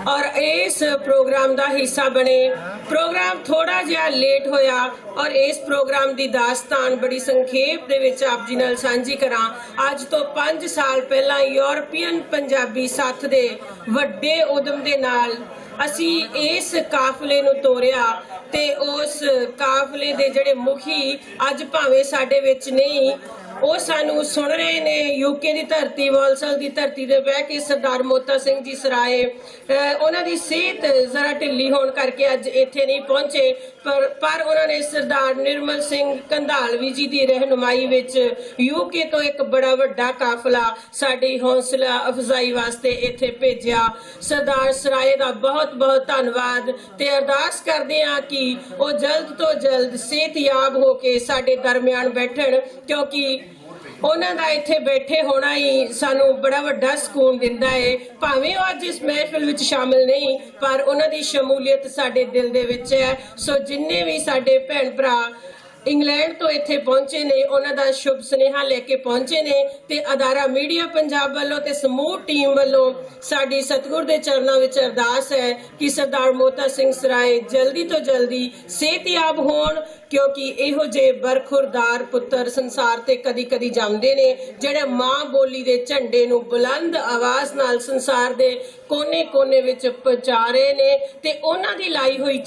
और इस प्रोग्राम का हिस्सा बने प्रोग्राम थोड़ा जिहा लेट होया और इस प्रोग्राम की दास्तान बड़ी संखेप दे विच आप जी नाल सांझी करा अज तो 5 साल पहला यूरोपीयन पंजाबी साथ दे वड्डे उदम दे नाल ਅਸੀਂ ਇਸ ਕਾਫਲੇ ਨੂੰ ਤੋਰਿਆ ਤੇ ਉਸ ਕਾਫਲੇ ਦੇ ਜਿਹੜੇ ਮੁਖੀ ਅੱਜ ਭਾਵੇਂ ਸਾਡੇ ਵਿੱਚ ਨਹੀਂ ਉਹ ਸਾਨੂੰ ਸੁਣ ਰਹੇ ਨੇ ਯੂਕੇ ਦੀ ਧਰਤੀ ਵਾਲਸਲ ਦੀ ਧਰਤੀ ਤੇ ਬਹਿ ਕੇ ਸਰਦਾਰ ਮੋਤਾ ਸਿੰਘ ਜੀ ਸਰਾਏ ਉਹਨਾਂ ਦੀ ਸਿਹਤ ਜ਼ਰਾ ਢਿੱਲੀ ਹੋਣ ਕਰਕੇ ਅੱਜ ਇੱਥੇ ਨਹੀਂ ਪਹੁੰਚੇ ਪਰ ਉਹਨਾਂ ਨੇ ਸਰਦਾਰ ਨਿਰਮਲ ਸਿੰਘ ਕੰਧਾਲਵੀ ਜੀ ਦੀ ਰਹਿਨੁਮਾਈ ਵਿੱਚ ਯੂਕੇ ਤੋਂ ਇੱਕ ਬੜਾ ਵੱਡਾ ਕਾਫਲਾ ਸਾਡੀ ਹੌਸਲਾ ਅਫਜ਼ਾਈ ਵਾਸਤੇ ਇੱਥੇ ਭੇਜਿਆ ਸਰਦਾਰ ਸਰਾਏ ਦਾ ਬਹੁਤ ਬਹੁਤ ਧੰਨਵਾਦ ਤੇ ਅਰਦਾਸ ਕਰਦੇ ਹਾਂ ਕਿ ਉਹ ਜਲਦ ਤੋਂ ਜਲਦ ਸਿਹਤਯਾਬ ਹੋ ਕੇ ਸਾਡੇ ਦਰਮਿਆਨ ਬੈਠਣ ਕਿਉਂਕਿ ਉਹਨਾਂ ਦਾ ਇੱਥੇ ਬੈਠੇ ਹੋਣਾ ਹੀ ਸਾਨੂੰ ਬੜਾ ਵੱਡਾ ਸਕੂਨ ਦਿੰਦਾ ਹੈ ਭਾਵੇਂ ਉਹ ਅੱਜ ਇਸ ਮਹਿਫਿਲ ਵਿੱਚ ਸ਼ਾਮਿਲ ਨਹੀਂ ਪਰ ਉਹਨਾਂ ਦੀ ਸ਼ਮੂਲੀਅਤ ਸਾਡੇ ਦਿਲ ਦੇ ਵਿੱਚ ਹੈ ਸੋ ਜਿੰਨੇ ਵੀ ਸਾਡੇ ਭੈਣ ਭਰਾ ਇੰਗਲੈਂਡ ਤੋਂ ਇੱਥੇ ਪਹੁੰਚੇ ਨੇ ਉਹਨਾਂ ਦਾ ਸ਼ੁਭ ਸੁਨੇਹਾ ਲੈ ਕੇ ਪਹੁੰਚੇ ਨੇ ਤੇ ਅਦਾਰਾ ਮੀਡੀਆ ਪੰਜਾਬ ਵੱਲੋਂ ਤੇ ਸਮੂਹ ਟੀਮ ਵੱਲੋਂ ਸਾਡੀ ਸਤਿਗੁਰ ਦੇ ਚਰਨਾਂ ਵਿੱਚ ਅਰਦਾਸ ਹੈ ਕਿ ਸਰਦਾਰ ਮੋਤਾ ਸਿੰਘ ਸਰਾਏ ਜਲਦੀ ਤੋਂ ਜਲਦੀ ਸਿਹਤਯਾਬ ਹੋਣ ਕਿਉਂਕਿ ਇਹੋ ਜਿਹੇ ਬਰਖੁਰਦਾਰ ਪੁੱਤਰ ਸੰਸਾਰ ਤੇ ਕਦੀ-ਕਦੀ ਜੰਮਦੇ ਨੇ ਜਿਹੜੇ ਮਾਂ ਬੋਲੀ ਦੇ ਝੰਡੇ ਨੂੰ ਬੁਲੰਦ ਆਵਾਜ਼ ਨਾਲ ਸੰਸਾਰ ਦੇ ਕੋਨੇ-ਕੋਨੇ ਵਿੱਚ ਪਹੁੰਚਾ ਰਹੇ ਨੇ ਤੇ ਉਹਨਾਂ ਦੀ ਲਾਈ ਹੋਈ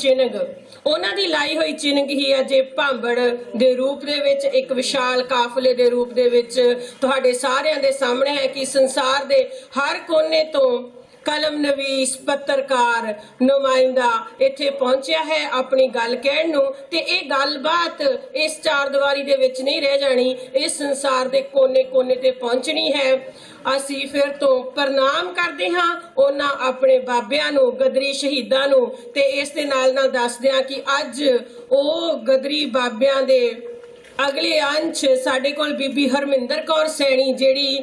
ਚਿੰਨ੍ਹ ਹੀ ਅਜੇ ਭਾਂਬੜ ਦੇ ਰੂਪ ਦੇ ਵਿੱਚ ਇੱਕ ਵਿਸ਼ਾਲ ਕਾਫਲੇ ਦੇ ਰੂਪ ਦੇ ਵਿੱਚ ਤੁਹਾਡੇ ਸਾਰਿਆਂ ਦੇ ਸਾਹਮਣੇ ਹੈ ਕਿ ਸੰਸਾਰ ਦੇ ਹਰ ਕੋਨੇ ਤੋਂ कलम नवीस पत्रकार नुमाइंदा इत्थे पहुंचिया है अपनी गल कहण नूं ते इह गलबात इस चार दीवारी दे विच नहीं रह जानी इस संसार दे कोने-कोने ते पहुंचनी है ਅਸੀਂ ਫਿਰ ਤੋਂ ਪ੍ਰਣਾਮ ਕਰਦੇ ਹਾਂ ਉਹਨਾਂ ਆਪਣੇ ਬਾਬਿਆਂ ਨੂੰ ਗਦਰੀ ਸ਼ਹੀਦਾਂ ਨੂੰ ਤੇ ਇਸ ਦੇ ਨਾਲ ਦੱਸਦੇ ਹਾਂ ਕਿ ਅੱਜ ਉਹ ਗਦਰੀ ਬਾਬਿਆਂ ਦੇ ਅਗਲੇ ਅੰਸ਼ ਸਾਡੇ ਕੋਲ ਬੀਬੀ ਹਰਮਿੰਦਰ ਕੌਰ ਸੈਣੀ ਜਿਹੜੀ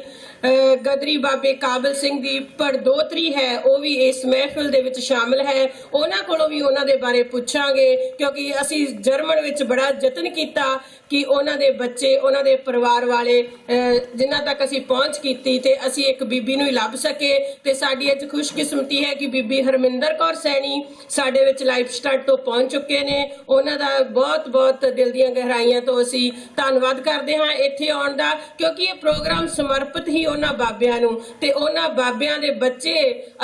ਗਦਰੀ ਬਾਬੇ ਕਾਬਲ ਸਿੰਘ ਦੀ ਪੜਦੋਤਰੀ ਹੈ, ਉਹ ਵੀ ਇਸ ਮਹਿਫਿਲ ਦੇ ਵਿੱਚ ਸ਼ਾਮਲ ਹੈ। ਉਹਨਾਂ ਕੋਲੋਂ ਵੀ ਉਹਨਾਂ ਦੇ ਬਾਰੇ ਪੁੱਛਾਂਗੇ, ਕਿਉਂਕਿ ਅਸੀਂ ਜਰਮਨ ਵਿੱਚ ਬੜਾ ਯਤਨ ਕੀਤਾ ਕਿ ਉਹਨਾਂ ਦੇ ਬੱਚੇ, ਉਹਨਾਂ ਦੇ ਪਰਿਵਾਰ ਵਾਲੇ ਜਿਨ੍ਹਾਂ ਤੱਕ ਅਸੀਂ ਪਹੁੰਚ ਕੀਤੀ ਤੇ ਅਸੀਂ ਇੱਕ ਬੀਬੀ ਨੂੰ ਹੀ ਲੱਭ ਸਕੇ। ਤੇ ਸਾਡੀ ਅੱਜ ਖੁਸ਼ਕਿਸਮਤੀ ਹੈ ਕਿ ਬੀਬੀ ਹਰਮਿੰਦਰ ਕੌਰ ਸੈਣੀ ਸਾਡੇ ਵਿੱਚ ਲਾਈਵ ਸਟਾਰਟ ਤੋਂ ਪਹੁੰਚ ਚੁੱਕੇ ਨੇ। ਉਹਨਾਂ ਦਾ ਬਹੁਤ ਬਹੁਤ ਦਿਲ ਦੀਆਂ ਗਹਿਰਾਈਆਂ ਤੋਂ ਅਸੀਂ ਧੰਨਵਾਦ ਕਰਦੇ ਹਾਂ ਇੱਥੇ ਆਉਣ ਦਾ, ਕਿਉਂਕਿ ਇਹ ਪ੍ਰੋਗਰਾਮ ਸਮਰਪਿਤ ਹੀ ਉਹਨਾਂ ਬਾਬਿਆਂ ਨੂੰ ਤੇ ਉਹਨਾਂ ਬਾਬਿਆਂ ਦੇ ਬੱਚੇ,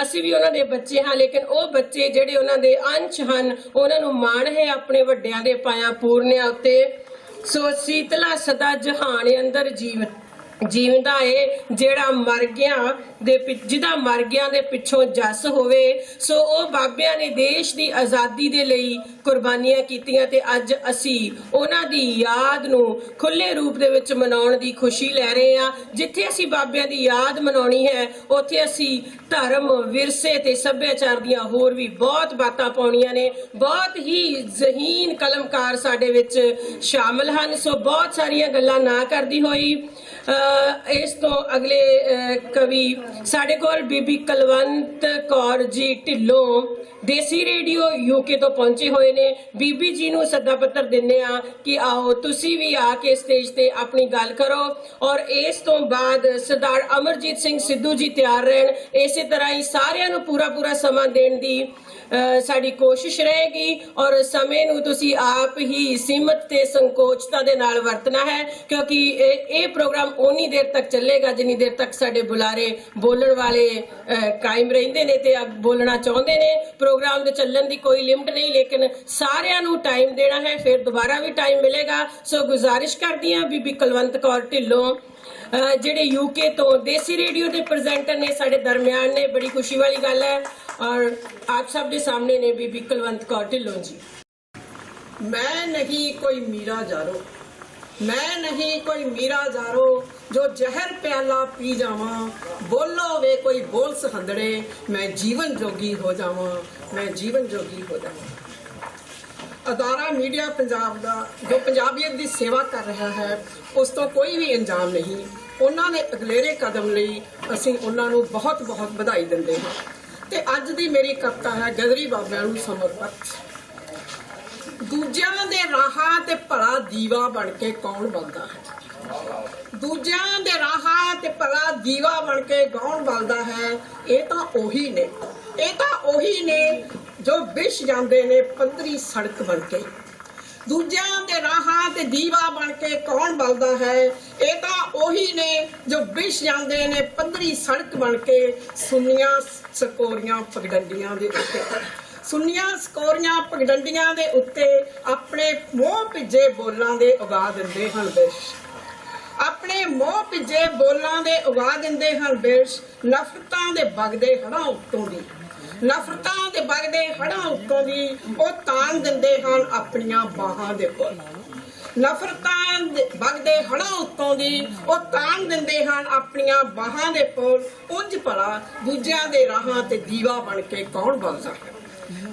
ਅਸੀਂ ਵੀ ਉਹਨਾਂ ਦੇ ਬੱਚੇ ਹਾਂ, ਲੇਕਿਨ ਉਹ ਬੱਚੇ ਜਿਹੜੇ ਉਹਨਾਂ ਦੇ ਅੰਸ਼ ਹਨ, ਉਹਨਾਂ ਨੂੰ ਮਾਣ ਹੈ ਆਪਣੇ ਵੱਡਿਆਂ ਦੇ ਪਾਇਆ ਪੂਰਨਿਆਂ ਉੱਤੇ। ਸੋ ਸੀਤਲਾ ਸਦਾ ਜਹਾਨ ਅੰਦਰ ਜੀਵਦਾ ਏ ਜਿਹੜਾ ਮਰ ਗਿਆ ਜਿਹਦਾ ਮਰ ਗਿਆ ਦੇ ਪਿੱਛੋਂ ਜਸ ਹੋਵੇ। ਸੋ ਉਹ ਬਾਬਿਆਂ ਨੇ ਦੇਸ਼ ਦੀ ਆਜ਼ਾਦੀ ਦੇ ਲਈ ਕੁਰਬਾਨੀਆਂ ਕੀਤੀਆਂ ਤੇ ਅੱਜ ਅਸੀਂ ਉਹਨਾਂ ਦੀ ਯਾਦ ਨੂੰ ਖੁੱਲੇ ਰੂਪ ਦੇ ਵਿੱਚ ਮਨਾਉਣ ਦੀ ਖੁਸ਼ੀ ਲੈ ਰਹੇ ਹਾਂ। ਜਿੱਥੇ ਅਸੀਂ ਬਾਬਿਆਂ ਦੀ ਯਾਦ ਮਨਾਉਣੀ ਹੈ, ਉੱਥੇ ਅਸੀਂ ਧਰਮ, ਵਿਰਸੇ ਤੇ ਸੱਭਿਆਚਾਰ ਦੀਆਂ ਹੋਰ ਵੀ ਬਹੁਤ ਬਾਤਾਂ ਪਾਉਣੀਆਂ ਨੇ। ਬਹੁਤ ਹੀ ਜ਼ਹੀਨ ਕਲਮਕਾਰ ਸਾਡੇ ਵਿੱਚ ਸ਼ਾਮਲ ਹਨ। ਸੋ ਬਹੁਤ ਸਾਰੀਆਂ ਗੱਲਾਂ ਨਾ ਕਰਦੀ ਹੋਈ ਇਸ ਤੋਂ ਅਗਲੇ ਕਵੀ ਸਾਡੇ ਕੋਲ ਬੀਬੀ ਕੁਲਵੰਤ ਕੌਰ ਜੀ ਢਿੱਲੋਂ ਦੇਸੀ ਰੇਡੀਓ ਯੂਕੇ ਤੋਂ ਪਹੁੰਚੇ ਹੋਏ ਨੇ। ਬੀਬੀ ਜੀ ਨੂੰ ਸੱਦਾ ਪੱਤਰ ਦਿੰਦੇ ਆ ਕਿ ਆਓ ਤੁਸੀਂ ਵੀ ਆ ਕੇ ਸਟੇਜ ਤੇ ਆਪਣੀ ਗੱਲ ਕਰੋ। ਔਰ ਇਸ ਤੋਂ ਬਾਅਦ ਸਰਦਾਰ ਅਮਰਜੀਤ ਸਿੰਘ ਸਿੱਧੂ ਜੀ ਤਿਆਰ ਰਹਿਣ। ਇਸੇ ਤਰ੍ਹਾਂ ਹੀ ਸਾਰਿਆਂ ਨੂੰ ਪੂਰਾ ਸਮਾਂ ਦੇਣ ਦੀ ਸਾਡੀ ਕੋਸ਼ਿਸ਼ ਰਹੇਗੀ ਔਰ ਸਮੇਂ ਨੂੰ ਤੁਸੀਂ ਆਪ ਹੀ ਸੀਮਤ ਤੇ ਸੰਕੋਚਤਾ ਦੇ ਨਾਲ ਵਰਤਣਾ ਹੈ, ਕਿਉਂਕਿ ਇਹ ਪ੍ਰੋਗਰਾਮ ਉਨੀ ਦੇਰ ਤੱਕ ਚੱਲੇਗਾ ਜਿੰਨੀ ਦੇਰ ਤੱਕ ਸਾਡੇ ਬੁਲਾਰੇ ਬੋਲਣ ਵਾਲੇ ਕਾਇਮ ਰਹਿੰਦੇ ਨੇ ਤੇ ਬੋਲਣਾ ਚਾਹੁੰਦੇ ਨੇ। ਪ੍ਰੋਗਰਾਮ ਦੇ ਚੱਲਣ ਦੀ ਕੋਈ ਲਿਮਟ ਨਹੀਂ, ਲੇਕਿਨ ਸਾਰਿਆਂ ਨੂੰ ਟਾਈਮ ਦੇਣਾ ਹੈ, ਫਿਰ ਦੁਬਾਰਾ ਵੀ ਟਾਈਮ ਮਿਲੇਗਾ। ਸੋ ਗੁਜ਼ਾਰਿਸ਼ ਕਰਦੀ ਹਾਂ ਬੀਬੀ ਕੁਲਵੰਤ ਕੌਰ ਢਿੱਲੋਂ ਜਿਹੜੇ ਯੂਕੇ ਤੋਂ ਦੇਸੀ ਰੇਡੀਓ ਦੇ ਪ੍ਰੈਜ਼ੈਂਟਰ ਨੇ, ਸਾਡੇ ਦਰਮਿਆਨ ਨੇ, ਬੜੀ ਖੁਸ਼ੀ ਵਾਲੀ ਗੱਲ ਹੈ। और आप सब के सामने ने बीबी कुलवंत कौर ढिल्लों जी। मैं नहीं कोई मीरा जारो, मैं नहीं कोई मीरा जारो जो जहर प्याला पी जावा, बोलो वे कोई बोल सहंदड़े, मैं जीवन जोगी हो जावा, मैं जीवन जोगी हो जावा। अदारा मीडिया पंजाब दा जो पंजाबियत की सेवा कर रहा है उस तो कोई भी अंजाम नहीं। उन्होंने अगलेरे कदम ਲਈ ਅਸੀਂ ਉਹਨਾਂ ਨੂੰ ਬਹੁਤ ਵਧਾਈ ਦਿੰਦੇ ਹਾਂ। ਤੇ ਅੱਜ ਦੀ ਮੇਰੀ ਕਵਿਤਾ ਹੈ ਗਦਰੀ ਬਾਬਿਆਂ ਨੂੰ ਸਮਰਪਿਤ। ਦੂਜਿਆਂ ਦੇ ਰਾਹਾਂ ਤੇ ਭਲਾ ਦੀਵਾ ਬਣ ਕੇ ਕੌਣ ਬਲਦਾ ਹੈ, ਦੂਜਿਆਂ ਦੇ ਰਾਹਾਂ ਤੇ ਭਲਾ ਦੀਵਾ ਬਣ ਕੇ ਕੌਣ ਬਲਦਾ ਹੈ। ਇਹ ਤਾਂ ਉਹੀ ਨੇ, ਇਹ ਤਾਂ ਉਹੀ ਨੇ ਜੋ ਵਿਛ ਜਾਂਦੇ ਨੇ ਪੰਧਰੀ ਸੜਕ ਬਣ ਕੇ। ਦੂਜਿਆਂ ਦੇ ਰਾਹਾਂ ਤੇ ਦੀਵਾ ਬਣ ਕੇ ਕੌਣ ਬਲਦਾ ਹੈ। ਇਹ ਤਾਂ ਉਹੀ ਨੇ ਜੋ ਵਿਛ ਜਾਂਦੇ ਨੇ ਪੰਧਰੀ ਸੜਕ ਬਣ ਕੇ। ਸੁੰਨੀਆਂ ਸਕੋਰੀਆਂ ਪਗਡੰਡੀਆਂ ਦੇ ਉੱਤੇ, ਸੁੰਨੀਆਂ ਸਕੋਰੀਆਂ ਪਗਡੰਡੀਆਂ ਦੇ ਉੱਤੇ ਆਪਣੇ ਮੋਹ ਭਿੱਜੇ ਬੋਲਾਂ ਦੇ ਉਗਾ ਦਿੰਦੇ ਹਨ ਵਿਸ਼, ਆਪਣੇ ਮੋਹ ਭਿੱਜੇ ਬੋਲਾਂ ਦੇ ਉਗਾ ਦਿੰਦੇ ਹਨ ਵਿਸ਼। ਨਫ਼ਰਤਾਂ ਦੇ ਵਗਦੇ ਹੜਾਂ ਉੱਤੋਂ ਦੀ, ਨਫ਼ਰਤਾਂ ਦੇ ਵਗਦੇ ਹੜਾਂ ਉੱਤੋਂ ਦੀ ਉਹ ਤਾਣ ਦਿੰਦੇ ਹਨ ਆਪਣੀਆਂ ਬਾਹਾਂ ਦੇ ਪੁੱਲ। ਨਫ਼ਰਤਾਂ ਦੇ ਵਗਦੇ ਹੜਾਂ ਉੱਤੋਂ ਦੀ ਉਹ ਤਾਣ ਦਿੰਦੇ ਹਨ ਆਪਣੀਆਂ ਬਾਹਾਂ ਦੇ ਪੁੱਲ। ਉਂਝ ਭਲਾ ਦੂਜਿਆਂ ਦੇ ਰਾਹਾਂ ਤੇ ਦੀਵਾ ਬਣ ਕੇ ਕੌਣ ਬਲਦਾ ਹੈ,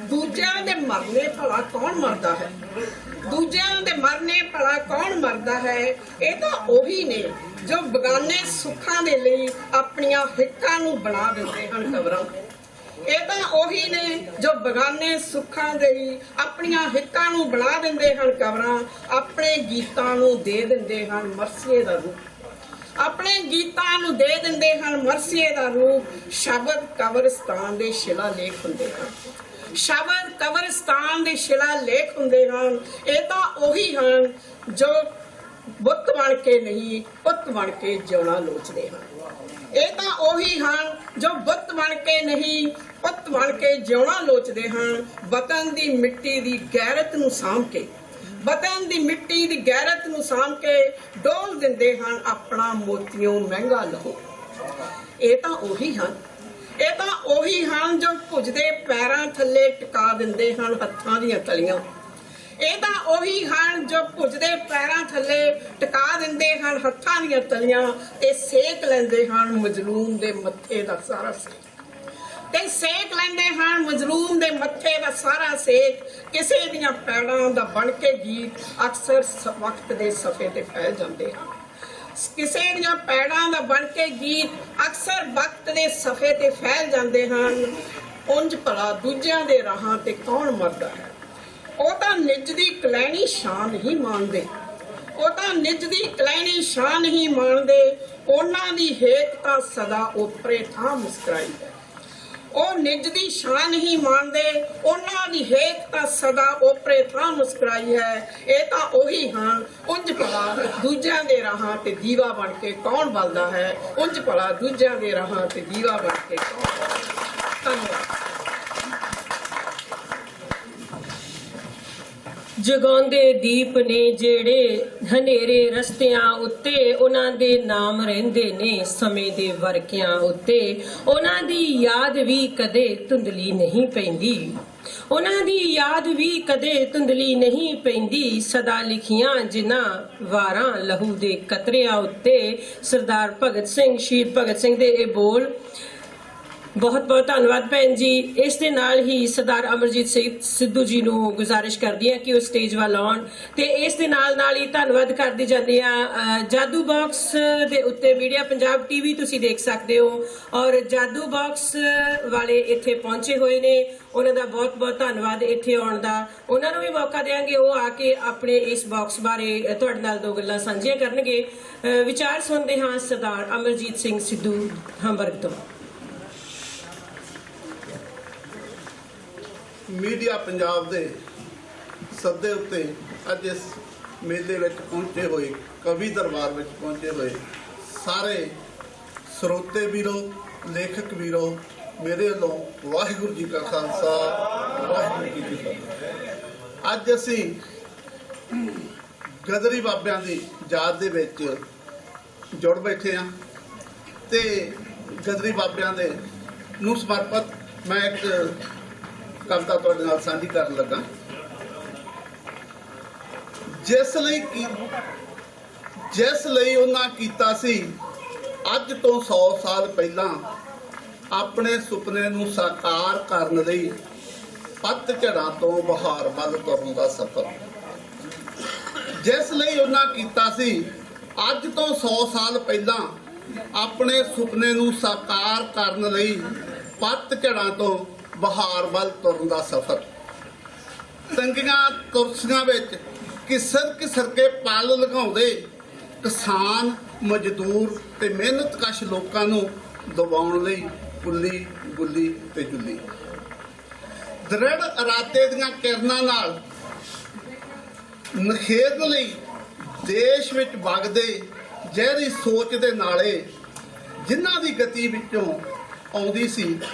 ਦੂਜਿਆਂ ਦੇ ਮਰਨੇ ਭਲਾ ਕੌਣ ਮਰਦਾ ਹੈ, ਦੂਜਿਆਂ ਦੇ ਮਰਨੇ ਭਲਾ ਕੌਣ ਮਰਦਾ ਹੈ। ਇਹ ਤਾਂ ਉਹੀ ਨੇ ਜੋ ਬਗਾਨੇ ਸੁੱਖਾਂ ਦੇ ਲਈ ਆਪਣੀਆਂ ਹਿੱਕਾਂ ਨੂੰ ਬਣਾ ਦਿੰਦੇ ਹਨ ਕਬਰਾਂ। ਇਹ ਤਾਂ ਉਹੀ ਨੇ ਜੋ ਬਗਾਨੇ ਸੁੱਖਾਂ ਦੇ ਲਈ ਆਪਣੀਆਂ ਹਿੱਕਾਂ ਨੂੰ ਬਣਾ ਦਿੰਦੇ ਹਨ ਕਬਰਾਂ। ਆਪਣੇ ਗੀਤਾਂ ਨੂੰ ਦੇ ਦਿੰਦੇ ਹਨ ਮਰਸੀਏ ਦਾ ਰੂਪ, ਆਪਣੇ ਗੀਤਾਂ ਨੂੰ ਦੇ ਦਿੰਦੇ ਹਨ ਮਰਸੀਏ ਦਾ ਰੂਪ। ਸ਼ਬਦ ਕਬਰਸਤਾਨ ਦੇ ਸ਼ਿਲਾ ਲੇਖ ਹੁੰਦੇ ਹਨ, ਸ਼ਬਦ ਕਬਰਸਤਾਨ ਦੇ ਸ਼ਿਲਾ ਲੇਖ ਹੁੰਦੇ ਹਨ। ਇਹ ਤਾਂ ਉਹੀ ਹਨ ਜੋ ਬੁੱਤ ਬਣ ਕੇ ਨਹੀਂ ਪੁੱਤ ਬਣ ਕੇ ਜਿਉਣਾ ਲੋਚਦੇ ਹਨ। ਇਹ ਤਾਂ ਉਹੀ ਹਨ ਜੋ ਬੁੱਤ ਬਣ ਕੇ ਨਹੀਂ ਪੁੱਤ ਬਣ ਕੇ ਜਿਉਣਾ ਲੋਚਦੇ ਹਨ। ਵਤਨ ਦੀ ਮਿੱਟੀ ਦੀ ਗੈਰਤ ਨੂੰ ਸਾਂਭ ਕੇ, ਵਤਨ ਦੀ ਮਿੱਟੀ ਦੀ ਗੈਰਤ ਨੂੰ ਸਾਂਭ ਕੇ ਡੋਲ ਦਿੰਦੇ ਹਨ ਆਪਣਾ ਮੋਤੀਓਂ ਮਹਿੰਗਾ ਲਹੂ। ਇਹ ਤਾਂ ਉਹੀ ਹਨ, ਇਹ ਤਾਂ ਉਹੀ ਹਨ ਜੋ ਭੁੱਜਦੇ ਪੈਰਾਂ ਥੱਲੇ ਟਿਕਾ ਦਿੰਦੇ ਹਨ ਹੱਥਾਂ ਦੀਆਂ ਤਲੀਆਂ। ਇਹ ਤਾਂ ਉਹੀ ਹਨ ਜੋ ਭੁੱਜਦੇ ਪੈਰਾਂ ਥੱਲੇ ਟਿਕਾ ਦਿੰਦੇ ਹਨ ਹੱਥਾਂ ਦੀਆਂ ਤਲੀਆਂ ਤੇ ਸੇਕ ਲੈਂਦੇ ਹਨ ਮਜਲੂਮ ਦੇ ਮੱਥੇ ਦਾ ਸਾਰਾ ਸੇਕ। ਤੇ ਸੇਕ ਲੈਂਦੇ ਹਨ ਮਜ਼ਲੂਮ ਦੇ ਮੱਥੇ ਦਾ ਸਾਰਾ ਸੇਕ। ਕਿਸੇ ਦੀਆਂ ਪੈੜਾਂ ਦਾ ਬਣ ਕੇ ਗੀਤ ਅਕਸਰ ਵਕਤ ਦੇ ਸਫ਼ੇ ਤੇ ਫੈਲ ਜਾਂਦੇ ਹਨ। ਕਿਸੇ ਦੀਆਂ ਪੈੜਾਂ ਦਾ ਬਣ ਕੇ ਗੀਤ ਅਕਸਰ ਵਕਤ ਦੇ ਸਫ਼ੇ ਤੇ ਫੈਲ ਜਾਂਦੇ ਹਨ। ਉਂਝ ਭਲਾ ਦੂਜਿਆਂ ਦੇ ਰਾਹਾਂ ਤੇ ਕੌਣ ਮਰਦਾ ਹੈ? ਉਹ ਤਾਂ ਨਿੱਜ ਦੀ ਕਲੈਣੀ ਸ਼ਾਨ ਹੀ ਮਾਣਦੇ, ਉਹ ਤਾਂ ਨਿੱਜ ਦੀ ਕਲੈਣੀ ਸ਼ਾਨ ਹੀ ਮਾਣਦੇ। ਉਹਨਾਂ ਦੀ ਹੇਕ ਤਾਂ ਸਦਾ ਓਪਰੇ ਥਾਂ ਮੁਸਕਰਾਈ ਹੈ। ਉਹ ਨਿੱਜ ਦੀ ਸ਼ਾਨ ਹੀ ਮਾਣਦੇ, ਉਹਨਾਂ ਦੀ ਹੇਕ ਤਾਂ ਸਦਾ ਓਪਰੇ ਥਾਂ ਮੁਸਕਰਾਈ ਹੈ। ਇਹ ਤਾਂ ਉਹੀ ਹਨ ਉਂਝ ਭਲਾ ਦੂਜਿਆਂ ਦੇ ਰਾਹਾਂ ਤੇ ਦੀਵਾ ਬਣ ਕੇ ਕੌਣ ਬਲਦਾ ਹੈ? ਉਂਝ ਭਲਾ ਦੂਜਿਆਂ ਦੇ ਰਾਹਾਂ ਤੇ ਦੀਵਾ ਬਣ ਕੇ ਕੌਣ ਬਲਦਾ ਹੈ? ਧੰਨਵਾਦ। ਜਗਾਉਂਦੇ ਦੀਪ ਨੇ ਜਿਹੜੇ ਹਨੇਰੇ ਰਸਤਿਆਂ ਉੱਤੇ, ਉਹਨਾਂ ਦੇ ਨਾਮ ਰਹਿੰਦੇ ਨੇ ਸਮੇਂ ਦੇ ਵਰਕਿਆਂ ਉੱਤੇ। ਉਹਨਾਂ ਦੀ ਯਾਦ ਵੀ ਕਦੇ ਧੁੰਦਲੀ ਨਹੀਂ ਪੈਂਦੀ, ਉਹਨਾਂ ਦੀ ਯਾਦ ਵੀ ਕਦੇ ਧੁੰਦਲੀ ਨਹੀਂ ਪੈਂਦੀ। ਸਦਾ ਲਿਖੀਆਂ ਜਿਨ੍ਹਾਂ ਵਾਰਾਂ ਲਹੂ ਦੇ ਕਤਰਿਆਂ ਉੱਤੇ। ਸਰਦਾਰ ਭਗਤ ਸਿੰਘ, ਸ਼ਹੀਦ ਭਗਤ ਸਿੰਘ ਦੇ ਇਹ ਬੋਲ। ਬਹੁਤ ਬਹੁਤ ਧੰਨਵਾਦ ਭੈਣ ਜੀ। ਇਸ ਦੇ ਨਾਲ ਹੀ ਸਰਦਾਰ ਅਮਰਜੀਤ ਸਿੰਘ ਸਿੱਧੂ ਜੀ ਨੂੰ ਗੁਜ਼ਾਰਿਸ਼ ਕਰਦੀ ਹਾਂ ਕਿ ਉਹ ਸਟੇਜ ਵੱਲ ਆਉਣ, ਤੇ ਇਸ ਦੇ ਨਾਲ ਹੀ ਧੰਨਵਾਦ ਕਰਦੀ ਜਾਂਦੀ ਹਾਂ ਜਾਦੂ ਬਾਕਸ ਦੇ ਉੱਤੇ ਮੀਡੀਆ ਪੰਜਾਬ ਟੀਵੀ ਤੁਸੀਂ ਦੇਖ ਸਕਦੇ ਹੋ, ਔਰ ਜਾਦੂ ਬਾਕਸ ਵਾਲੇ ਇੱਥੇ ਪਹੁੰਚੇ ਹੋਏ ਨੇ। ਉਹਨਾਂ ਦਾ ਬਹੁਤ ਬਹੁਤ ਧੰਨਵਾਦ ਇੱਥੇ ਆਉਣ ਦਾ। ਉਹਨਾਂ ਨੂੰ ਵੀ ਮੌਕਾ ਦੇਵਾਂਗੇ, ਉਹ ਆ ਕੇ ਆਪਣੇ ਇਸ ਬਾਕਸ ਬਾਰੇ ਤੁਹਾਡੇ ਨਾਲ ਦੋ ਗੱਲਾਂ ਸਾਂਝੀਆਂ ਕਰਨਗੇ। ਵਿਚਾਰ ਸੁਣਦੇ ਹਾਂ ਸਰਦਾਰ ਅਮਰਜੀਤ ਸਿੰਘ ਸਿੱਧੂ ਹੰਬਰਗ ਤੋਂ। ਮੀਡੀਆ ਪੰਜਾਬ ਦੇ ਸੱਦੇ ਉੱਤੇ ਅੱਜ ਇਸ ਮੇਲੇ ਵਿੱਚ ਪਹੁੰਚੇ ਹੋਏ, ਕਵੀ ਦਰਬਾਰ ਵਿੱਚ ਪਹੁੰਚੇ ਹੋਏ ਸਾਰੇ ਸਰੋਤੇ ਵੀਰੋ, ਲੇਖਕ ਵੀਰੋ, ਮੇਰੇ ਵੱਲੋਂ ਵਾਹਿਗੁਰੂ ਜੀ ਕਾ ਖਾਲਸਾ, ਵਾਹਿਗੁਰੂ ਜੀ ਕੀ ਫਤਿਹ। ਅੱਜ ਅਸੀਂ ਗਦਰੀ ਬਾਬਿਆਂ ਦੀ ਯਾਦ ਦੇ ਵਿੱਚ ਜੁੜ ਬੈਠੇ ਹਾਂ ਤੇ ਗਦਰੀ ਬਾਬਿਆਂ ਦੇ ਨੂੰ ਸਮਰਪਿਤ ਮੈਂ ਇੱਕ ਕਵਿਤਾ ਤੁਹਾਡੇ ਨਾਲ ਸਾਂਝੀ ਕਰਨ ਲੱਗਾ। ਜਿਸ ਲਈ ਉਹਨਾਂ ਕੀਤਾ ਸੀ ਅੱਜ ਤੋਂ 100 ਸਾਲ ਪਹਿਲਾਂ, ਆਪਣੇ ਸੁਪਨੇ ਨੂੰ ਸਾਕਾਰ ਕਰਨ ਲਈ ਪੱਤਝੜਾਂ ਤੋਂ ਬਹਾਰ ਵੱਲ ਤੁਰਨ ਦਾ ਸਫ਼ਰ। ਜਿਸ ਲਈ ਉਹਨਾਂ ਕੀਤਾ ਸੀ ਅੱਜ ਤੋਂ 100 ਸਾਲ ਪਹਿਲਾਂ, ਆਪਣੇ ਸੁਪਨੇ ਨੂੰ ਸਾਕਾਰ ਕਰਨ ਲਈ ਪੱਤਝੜਾਂ ਤੋਂ ਬਹਾਰ ਵੱਲ ਤੁਰਨ ਦਾ ਸਫ਼ਰ। ਤੰਗੀਆਂ ਕੁਰਸੀਆਂ ਵਿੱਚ ਕਿਸਰ ਕੇ ਪਲ ਲਗਾਉਂਦੇ ਕਿਸਾਨ, ਮਜ਼ਦੂਰ ਤੇ ਮਿਹਨਤਕਸ਼ ਲੋਕਾਂ ਨੂੰ ਦਬਾਉਣ ਲਈ ਗੁੱਲੀ ਗੁੱਲੀ ਤੇ ਜੁੱਲੀ। ਦ੍ਰਿੜ ਇਰਾਦੇ ਦੀਆਂ ਕਿਰਨਾਂ ਨਾਲ ਨਖੇਧ ਲਈ ਦੇਸ਼ ਵਿੱਚ ਵਗਦੇ ਜ਼ਹਿਰੀ ਸੋਚ ਦੇ ਨਾਲੇ, ਜਿਨ੍ਹਾਂ ਦੀ ਗਤੀ ਵਿੱਚੋਂ ਆਉਂਦੀ ਸੀ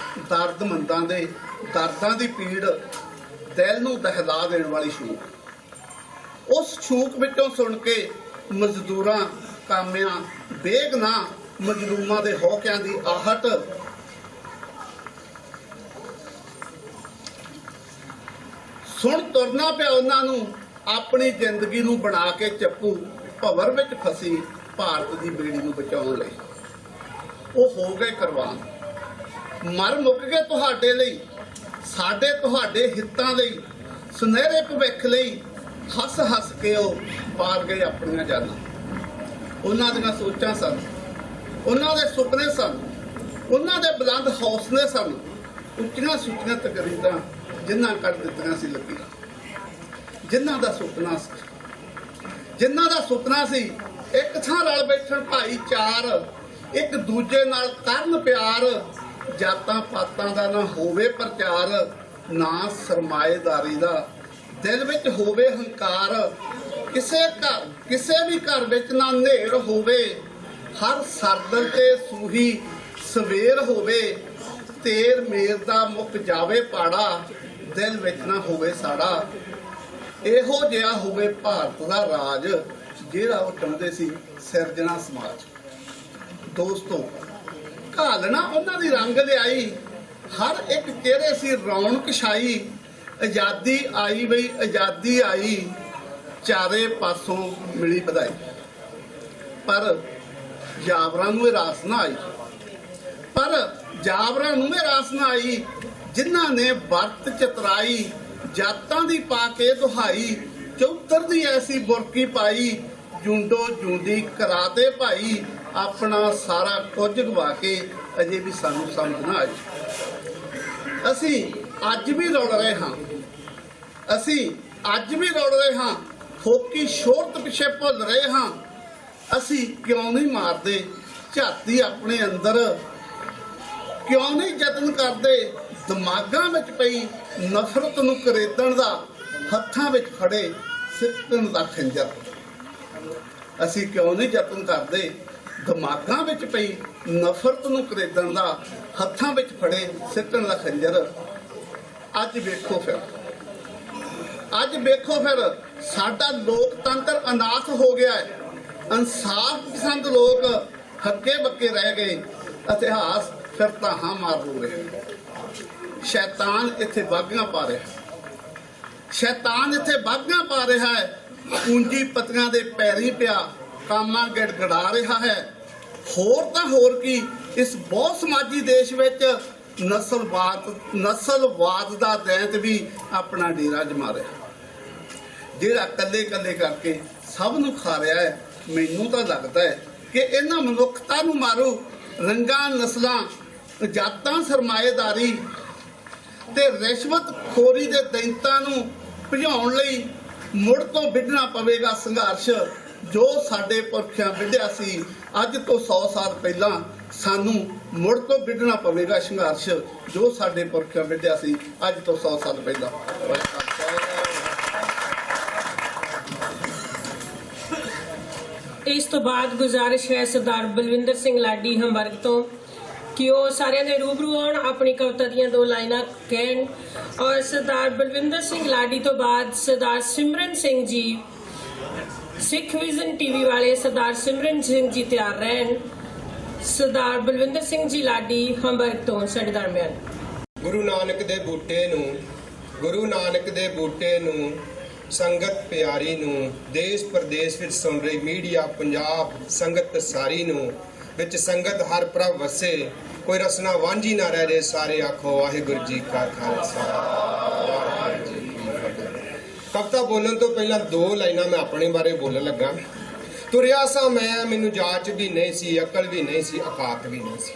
ਦਰਦਮੰਦਾਂ ਦੇ ਦਰਦਾਂ ਦੀ ਪੀੜ, ਦਿਲ ਨੂੰ ਦਹਿਲਾ ਦੇਣ ਵਾਲੀ ਛੂਕ। ਉਸ ਛੂਕ ਵਿੱਚੋਂ ਸੁਣ ਕੇ ਮਜ਼ਦੂਰਾਂ, ਕਾਮਿਆਂ, ਬੇਗਨਾਹ ਮਜ਼ਲੂਮਾਂ ਦੇ ਹੌਕਿਆਂ ਦੀ ਆਹਟ, ਸੁਣ ਤੁਰਨਾ ਪਿਆ ਉਹਨਾਂ ਨੂੰ ਆਪਣੀ ਜ਼ਿੰਦਗੀ ਨੂੰ ਬਣਾ ਕੇ ਚੱਪੂ, ਭਵਰ ਵਿੱਚ ਫਸੀ ਭਾਰਤ ਦੀ ਬੇੜੀ ਨੂੰ ਬਚਾਉਣ ਲਈ। ਉਹ ਹੋ ਗਏ ਕੁਰਬਾਨ, ਮਰ ਮੁੱਕ ਗਏ ਤੁਹਾਡੇ ਲਈ, ਸਾਡੇ ਤੁਹਾਡੇ ਹਿੱਤਾਂ ਲਈ, ਸੁਨਹਿਰੇ ਭਵਿੱਖ ਲਈ। ਹੱਸ ਹੱਸ ਕੇ ਉਹ ਪਾਰ ਗਏ ਆਪਣੀਆਂ ਜਾਨਾਂ। ਉਹਨਾਂ ਦੀਆਂ ਸੋਚਾਂ ਸਨ, ਉਹਨਾਂ ਦੇ ਸੁਪਨੇ ਸਨ, ਉਹਨਾਂ ਦੇ ਬੁਲੰਦ ਹੌਸਲੇ ਸਨ, ਉੱਚੀਆਂ ਸੁੱਚੀਆਂ ਤਕਰੀਰਾਂ ਜਿਨ੍ਹਾਂ ਕੱਢ ਦਿੱਤੀਆਂ ਸੀ ਲਕੀਰਾਂ। ਜਿਨ੍ਹਾਂ ਦਾ ਸੁਪਨਾ ਸੀ ਇੱਕ ਥਾਂ ਰਲ ਬੈਠਣ ਭਾਈਚਾਰ, ਇੱਕ ਦੂਜੇ ਨਾਲ ਕਰਨ ਪਿਆਰ, ਜਾਤਾਂ ਪਾਤਾਂ ਦਾ ਨਾ ਹੋਵੇ ਪ੍ਰਚਾਰ, ਨਾ ਸਰਮਾਏਦਾਰੀ ਦਾ ਦਿਲ ਵਿੱਚ ਹੋਵੇ ਹੰਕਾਰ, ਕਿਸੇ ਵੀ ਘਰ ਵਿੱਚ ਨਾ ਹਨੇਰ ਹੋਵੇ, ਹਰ ਸਰਦਲ ਤੇ ਸੂਹੀ ਸਵੇਰ ਹੋਵੇ, ਤੇਰ ਮੇਰ ਦਾ ਮੁੱਕ ਜਾਵੇ ਪਾੜਾ, ਦਿਲ ਵਿੱਚ ਨਾ ਹੋਵੇ ਸਾੜਾ। ਇਹੋ ਜਿਹਾ ਹੋਵੇ ਭਾਰਤ ਦਾ ਰਾਜ, ਜਿਹੜਾ ਉਹ ਚਾਹੁੰਦੇ ਸੀ ਸਿਰਜਣਾ ਸਮਾਜ। ਦੋਸਤੋ, ਘਾਲਣਾ ਉਹਨਾਂ ਦੀ ਰੰਗ ਲਿਆਈ, ਹਰ ਇੱਕ ਚਿਹਰੇ ਸੀ ਰੌਣਕ ਛਾਈ। ਆਜ਼ਾਦੀ ਆਈ ਬਈ ਆਜ਼ਾਦੀ ਆਈ, ਚਾਰੇ ਪਾਸੋਂ ਮਿਲੀ ਵਧਾਈ। ਪਰ ਜਾਬਰਾਂ ਨੂੰ ਇਹ ਰਾਸ ਨਾ ਆਈ, ਪਰ ਜਾਬਰਾਂ ਨੂੰ ਮੇ ਰਾਸ ਨਾ ਆਈ, ਜਿਨ੍ਹਾਂ ਨੇ ਵਰਤ ਚਤਰਾਈ, ਜਾਤਾਂ ਦੀ ਪਾ ਕੇ ਦੁਹਾਈ, ਚੌਧਰ ਦੀ ਐਸੀ ਬੁਰਕੀ ਪਾਈ, ਜੁੰਡੋ ਜੁੰਡੀ ਕਰਾਤੇ ਭਾਈ, ਆਪਣਾ ਸਾਰਾ ਕੁਝ ਗਵਾ ਕੇ ਅਜੇ ਵੀ ਸਾਨੂੰ ਸਮਝ ਨਾ ਆਈ। ਅਸੀਂ ਅੱਜ ਵੀ ਰੁਲ ਰਹੇ ਹਾਂ, ਅਸੀਂ ਅੱਜ ਵੀ ਰੁਲ ਰਹੇ ਹਾਂ, ਫੋਕੀ ਸ਼ੋਹਰਤ ਪਿੱਛੇ ਭੁੱਲ ਰਹੇ ਹਾਂ। ਅਸੀਂ ਕਿਉਂ ਨਹੀਂ ਮਾਰਦੇ ਝਾਤੀ ਆਪਣੇ ਅੰਦਰ, ਕਿਉਂ ਨਹੀਂ ਯਤਨ ਕਰਦੇ ਦਿਮਾਗਾਂ ਵਿੱਚ ਪਈ ਨਫ਼ਰਤ ਨੂੰ ਕਰੇਦਣ ਦਾ, ਹੱਥਾਂ ਵਿੱਚ ਫੜੇ ਸਿੱਟਣ ਦਾ ਖੰਜਰ। ਅਸੀਂ ਕਿਉਂ ਨਹੀਂ ਯਤਨ ਕਰਦੇ ਦਿਮਾਗਾਂ ਵਿੱਚ ਪਈ ਨਫ਼ਰਤ ਨੂੰ ਕਰੇਦਣ ਦਾ, ਹੱਥਾਂ ਵਿੱਚ ਫੜੇ ਸਿੱਟਣ ਦਾ ਖੰਜਰ। ਅੱਜ ਵੇਖੋ ਫਿਰ, ਅੱਜ ਵੇਖੋ ਫਿਰ, ਸਾਡਾ ਲੋਕਤੰਤਰ ਅਨਾਥ ਹੋ ਗਿਆ ਹੈ। ਇਨਸਾਫ ਪਸੰਦ ਲੋਕ ਹੱਕੇ ਬੱਕੇ ਰਹਿ ਗਏ, ਇਤਿਹਾਸ ਫਿਰ ਤਾਹਾਂ ਮਾਰ ਹੋ ਰਿਹਾ। ਸ਼ੈਤਾਨ ਇੱਥੇ ਬਾਗੀਆਂ ਪਾ ਰਿਹਾ, ਸ਼ੈਤਾਨ ਇੱਥੇ ਬਾਗੀਆਂ ਪਾ ਰਿਹਾ ਹੈ। ਪੂੰਜੀਪਤੀਆਂ ਦੇ ਪੈਰੀ ਪਿਆ ਕਾਮਾਂ ਗੜਗੜਾ ਰਿਹਾ ਹੈ। ਹੋਰ ਤਾਂ ਹੋਰ ਕੀ, ਇਸ ਬਹੁਤ ਸਮਾਜੀ ਦੇਸ਼ ਵਿੱਚ ਨਸਲਵਾਦ ਦਾ ਦੈਂਤ ਵੀ ਆਪਣਾ ਡੇਰਾ ਜਮਾ ਰਿਹਾ, ਜਿਹੜਾ ਕੱਲੇ ਕੱਲੇ ਕਰਕੇ ਸਭ ਨੂੰ ਖਾ ਰਿਹਾ ਹੈ। ਮੈਨੂੰ ਤਾਂ ਲੱਗਦਾ ਹੈ ਕਿ ਇਹਨਾਂ ਮਨੁੱਖਤਾ ਨੂੰ ਮਾਰੂ ਰੰਗਾਂ, ਨਸਲਾਂ, ਜਾਤਾਂ, ਸਰਮਾਏਦਾਰੀ ਤੇ ਰਿਸ਼ਵਤ ਖੋਰੀ ਦੇ ਦੈਂਤਾਂ ਨੂੰ ਭਜਾਉਣ ਲਈ ਮੁੜ ਤੋਂ ਵਿੱਢਣਾ ਪਵੇਗਾ ਸੰਘਰਸ਼, ਜੋ ਸਾਡੇ ਪੁਰਖਿਆਂ ਵਿੱਢਿਆ ਸੀ ਅੱਜ ਤੋਂ 100 ਸਾਲ ਪਹਿਲਾਂ। ਸਾਨੂੰ ਮੁੜ ਤੋਂ ਵਿੱਢਣਾ ਪਵੇਗਾ ਸੰਘਰਸ਼, ਜੋ ਸਾਡੇ ਪੁਰਖਿਆਂ ਵਿੱਢਿਆ ਸੀ ਅੱਜ ਤੋਂ 100 ਸਾਲ ਪਹਿਲਾਂ। ਇਸ ਤੋਂ ਬਾਅਦ ਗੁਜ਼ਾਰਿਸ਼ ਹੈ ਸਰਦਾਰ ਬਲਵਿੰਦਰ ਸਿੰਘ ਲਾਡੀ ਹੰਬਰਗ ਤੋਂ ਕਿ ਉਹ ਸਾਰਿਆਂ ਦੇ ਰੂਬਰੂ ਆਉਣ, ਆਪਣੀ ਕਵਿਤਾ ਦੀਆਂ 2 ਲਾਈਨਾਂ ਕਹਿਣ। ਔਰ ਸਰਦਾਰ ਬਲਵਿੰਦਰ ਸਿੰਘ ਲਾਡੀ ਤੋਂ ਬਾਅਦ ਸਰਦਾਰ ਸਿਮਰਨ ਸਿੰਘ ਜੀ, ਸਿੱਖ ਵਿਜ਼ਨ ਟੀਵੀ ਵਾਲੇ ਸਰਦਾਰ ਸਿਮਰਨ ਸਿੰਘ ਜੀ ਤਿਆਰ ਰਹਿਣ। ਸਰਦਾਰ ਬਲਵਿੰਦਰ ਸਿੰਘ ਜੀ ਲਾਡੀ ਹੰਬਰਗ ਤੋਂ ਸਾਡੇ ਦਰਮਿਆਨ। ਗੁਰੂ ਨਾਨਕ ਦੇ ਬੂਟੇ ਨੂੰ, ਗੁਰੂ ਨਾਨਕ ਦੇ ਬੂਟੇ ਨੂੰ, ਸੰਗਤ ਪਿਆਰੀ ਨੂੰ, ਦੇਸ਼ ਪ੍ਰਦੇਸ਼ ਵਿੱਚ ਸੁਣ ਰਹੀ ਮੀਡੀਆ, ਪੰਜਾਬ ਸੰਗਤ ਸਾਰੀ ਨੂੰ, ਵਿੱਚ ਸੰਗਤ ਹਰ ਪ੍ਰਭ ਵਸੇ, ਕੋਈ ਰਸਨਾ ਵਾਂਝੀ ਨਾ ਰਹਿ ਜੇ, ਸਾਰੇ ਆਖੋ ਵਾਹਿਗੁਰੂ ਜੀ ਕਾ ਖਾਲਸਾ ਵਾਹਿਗੁਰੂ ਜੀ ਕੀ ਫਤਿਹ। ਕਵਿਤਾ ਬੋਲਣ ਤੋਂ ਪਹਿਲਾਂ 2 ਲਾਈਨਾਂ ਮੈਂ ਆਪਣੇ ਬਾਰੇ ਬੋਲਣ ਲੱਗਾ। ਤੁਰਿਆ ਸਾਂ ਮੈਂ, ਮੈਨੂੰ ਜਾਚ ਵੀ ਨਹੀਂ ਸੀ, ਅਕਲ ਵੀ ਨਹੀਂ ਸੀ, ਔਕਾਤ ਵੀ ਨਹੀਂ ਸੀ।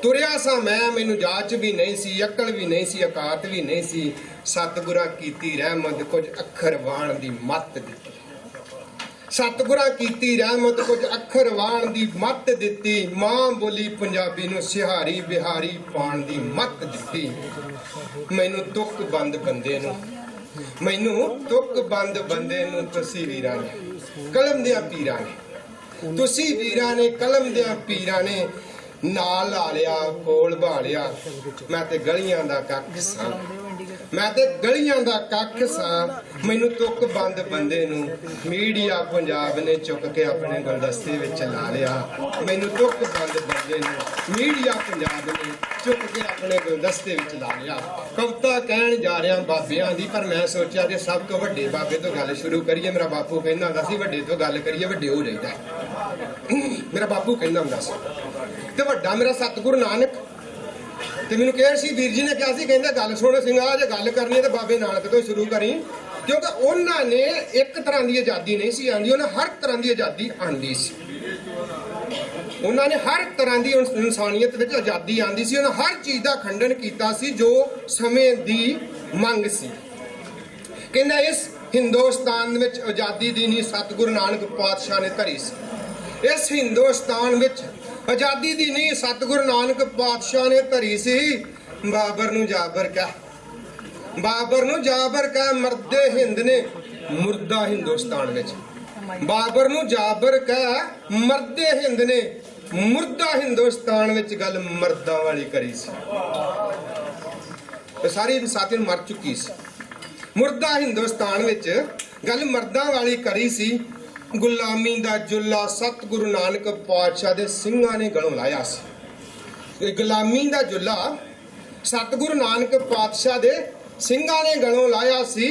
ਤੁਰਿਆ ਸਾਂ ਮੈਂ, ਮੈਨੂੰ ਜਾਚ ਵੀ ਨਹੀਂ ਸੀ, ਅਕਲ ਵੀ ਨਹੀਂ ਸੀ, ਔਕਾਤ ਵੀ ਨਹੀਂ ਸੀ। ਸਤਿਗੁਰਾਂ ਕੀਤੀ ਰਹਿਮਤ, ਕੁਝ ਅੱਖਰ ਵਾਣ ਦੀ ਮੱਤ ਦਿੱਤੀ। ਸਤਿਗੁਰਾਂ ਕੀਤੀ ਰਹਿਮਤ, ਕੁਝ ਅੱਖਰ ਵਾਣ ਦੀ ਮੱਤ ਦਿੱਤੀ। ਮਾਂ ਬੋਲੀ ਪੰਜਾਬੀ ਨੂੰ ਸਿਹਾਰੀ ਬਿਹਾਰੀ ਪਾਉਣ ਦੀ ਮੱਤ ਦਿੱਤੀ। ਮੈਨੂੰ ਤੁਕ ਬੰਦ ਬੰਦੇ ਨੂੰ, ਮੈਨੂੰ ਤੁਕ ਬੰਦ ਬੰਦੇ ਨੂੰ ਤੁਸੀਂ ਵੀਰਾਂ ਨੇ, ਕਲਮ ਦਿਆਂ ਪੀਰਾਂ ਨੇ, ਤੁਸੀਂ ਵੀਰਾਂ ਨੇ ਕਲਮ ਦਿਆਂ ਪੀਰਾਂ ਨੇ ਨਾਲ ਲਾ ਲਿਆ, ਕੋਲ ਭਾਲਿਆ। ਮੈਂ ਤੇ ਗਲੀਆਂ ਦਾ ਕੱਖ ਸਾਂ, ਮੈਂ ਤੇ ਗਲੀਆਂ ਦਾ ਕੱਖ ਸਾਂ। ਮੈਨੂੰ ਤੁਕ ਬੰਦ ਬੰਦੇ ਨੂੰ ਮੀਡੀਆ ਪੰਜਾਬ ਨੇ ਚੁੱਕ ਕੇ ਆਪਣੇ ਗੁਲਦਸਤੇ ਵਿੱਚ ਲਾ ਲਿਆ। ਮੈਨੂੰ ਤੁਕ ਬੰਦ ਬੰਦੇ ਨੂੰ ਮੀਡੀਆ ਪੰਜਾਬ ਨੇ ਚੁੱਕ ਕੇ ਆਪਣੇ ਗੁਲਦਸਤੇ ਵਿੱਚ ਲਾ ਲਿਆ। ਕਵਿਤਾ ਕਹਿਣ ਜਾ ਰਿਹਾ ਬਾਬਿਆਂ ਦੀ, ਪਰ ਮੈਂ ਸੋਚਿਆ ਜੇ ਸਭ ਤੋਂ ਵੱਡੇ ਬਾਬੇ ਤੋਂ ਗੱਲ ਸ਼ੁਰੂ ਕਰੀਏ। ਮੇਰਾ ਬਾਪੂ ਕਹਿੰਦਾ ਹੁੰਦਾ ਸੀ ਵੱਡੇ ਤੋਂ ਗੱਲ ਕਰੀਏ ਵੱਡੇ ਹੋ ਜਾਈਦਾ। ਮੇਰਾ ਬਾਪੂ ਕਹਿੰਦਾ ਹੁੰਦਾ ਸੀ, ਤੇ ਵੱਡਾ ਮੇਰਾ ਸਤਿਗੁਰੂ ਨਾਨਕ। ਤੇ ਮੈਨੂੰ ਕਿਹਾ ਸੀ, ਵੀਰ ਜੀ ਨੇ ਕਿਹਾ ਸੀ, ਕਹਿੰਦਾ ਗੱਲ ਸੁਣ ਸਿੰਘਾ, ਜੇ ਗੱਲ ਕਰਨੀ ਹੈ ਤੇ ਬਾਬੇ ਨਾਨਕ ਤੋਂ ਸ਼ੁਰੂ ਕਰੀ, ਕਿਉਂਕਿ ਉਹਨਾਂ ਨੇ ਇੱਕ ਤਰ੍ਹਾਂ ਦੀ ਆਜ਼ਾਦੀ ਨਹੀਂ ਸੀ ਆਂਦੀ, ਉਹਨਾਂ ਹਰ ਤਰ੍ਹਾਂ ਦੀ ਆਜ਼ਾਦੀ ਆਂਦੀ ਸੀ। ਉਹਨਾਂ ਨੇ ਹਰ ਤਰ੍ਹਾਂ ਦੀ ਇਨਸਾਨੀਅਤ ਵਿੱਚ ਆਜ਼ਾਦੀ ਆਂਦੀ ਸੀ। ਉਹਨਾਂ ਹਰ ਚੀਜ਼ ਦਾ ਖੰਡਨ ਕੀਤਾ ਸੀ ਜੋ ਸਮੇਂ ਦੀ ਮੰਗ ਸੀ। ਕਹਿੰਦਾ ਇਸ ਹਿੰਦੁਸਤਾਨ ਵਿੱਚ ਆਜ਼ਾਦੀ ਦੀ ਨੀਂਹ ਸਤਿਗੁਰੂ ਨਾਨਕ ਪਾਤਸ਼ਾਹ ਨੇ ਧਰੀ ਸੀ। ਇਸ ਹਿੰਦੁਸਤਾਨ ਵਿੱਚ ਆਜ਼ਾਦੀ ਦੀ ਨੀਂਹ ਸਤਿਗੁਰੂ ਨਾਨਕ ਪਾਤਸ਼ਾਹ ਨੇ ਧਰੀ ਸੀ। ਬਾਬਰ ਨੂੰ ਜਾਬਰ ਕਹਿ, ਬਾਬਰ ਨੂੰ ਜਾਬਰ ਕਹਿ, ਮਰਦੇ ਹਿੰਦ ਨੇ ਮੁਰਦਾ ਹਿੰਦੁਸਤਾਨ ਵਿੱਚ। ਬਾਬਰ ਨੂੰ ਜਾਬਰ ਕਹਿ, ਮਰਦੇ ਹਿੰਦ ਨੇ ਮੁਰਦਾ ਹਿੰਦੁਸਤਾਨ ਵਿੱਚ। ਗੱਲ ਮਰਦਾਂ ਵਾਲੀ ਕਰੀ ਸੀ, ਸਾਰੀ ਸਾਥੀ ਮਰ ਚੁੱਕੀ ਸੀ। ਮੁਰਦਾ ਹਿੰਦੁਸਤਾਨ ਵਿੱਚ ਗੱਲ ਮਰਦਾਂ ਵਾਲੀ ਕਰੀ ਸੀ। ਗੁਲਾਮੀ ਦਾ ਜੁੱਲਾ ਸਤਿਗੁਰੂ ਨਾਨਕ ਪਾਤਸ਼ਾਹ ਦੇ ਸਿੰਘਾਂ ਨੇ ਗਲੋਂ ਲਾਇਆ ਸੀ। ਗੁਲਾਮੀ ਦਾ ਜੁੱਲਾ ਸਤਿਗੁਰੂ ਨਾਨਕ ਪਾਤਸ਼ਾਹ ਦੇ ਸਿੰਘਾਂ ਨੇ ਗਲੋਂ ਲਾਇਆ ਸੀ।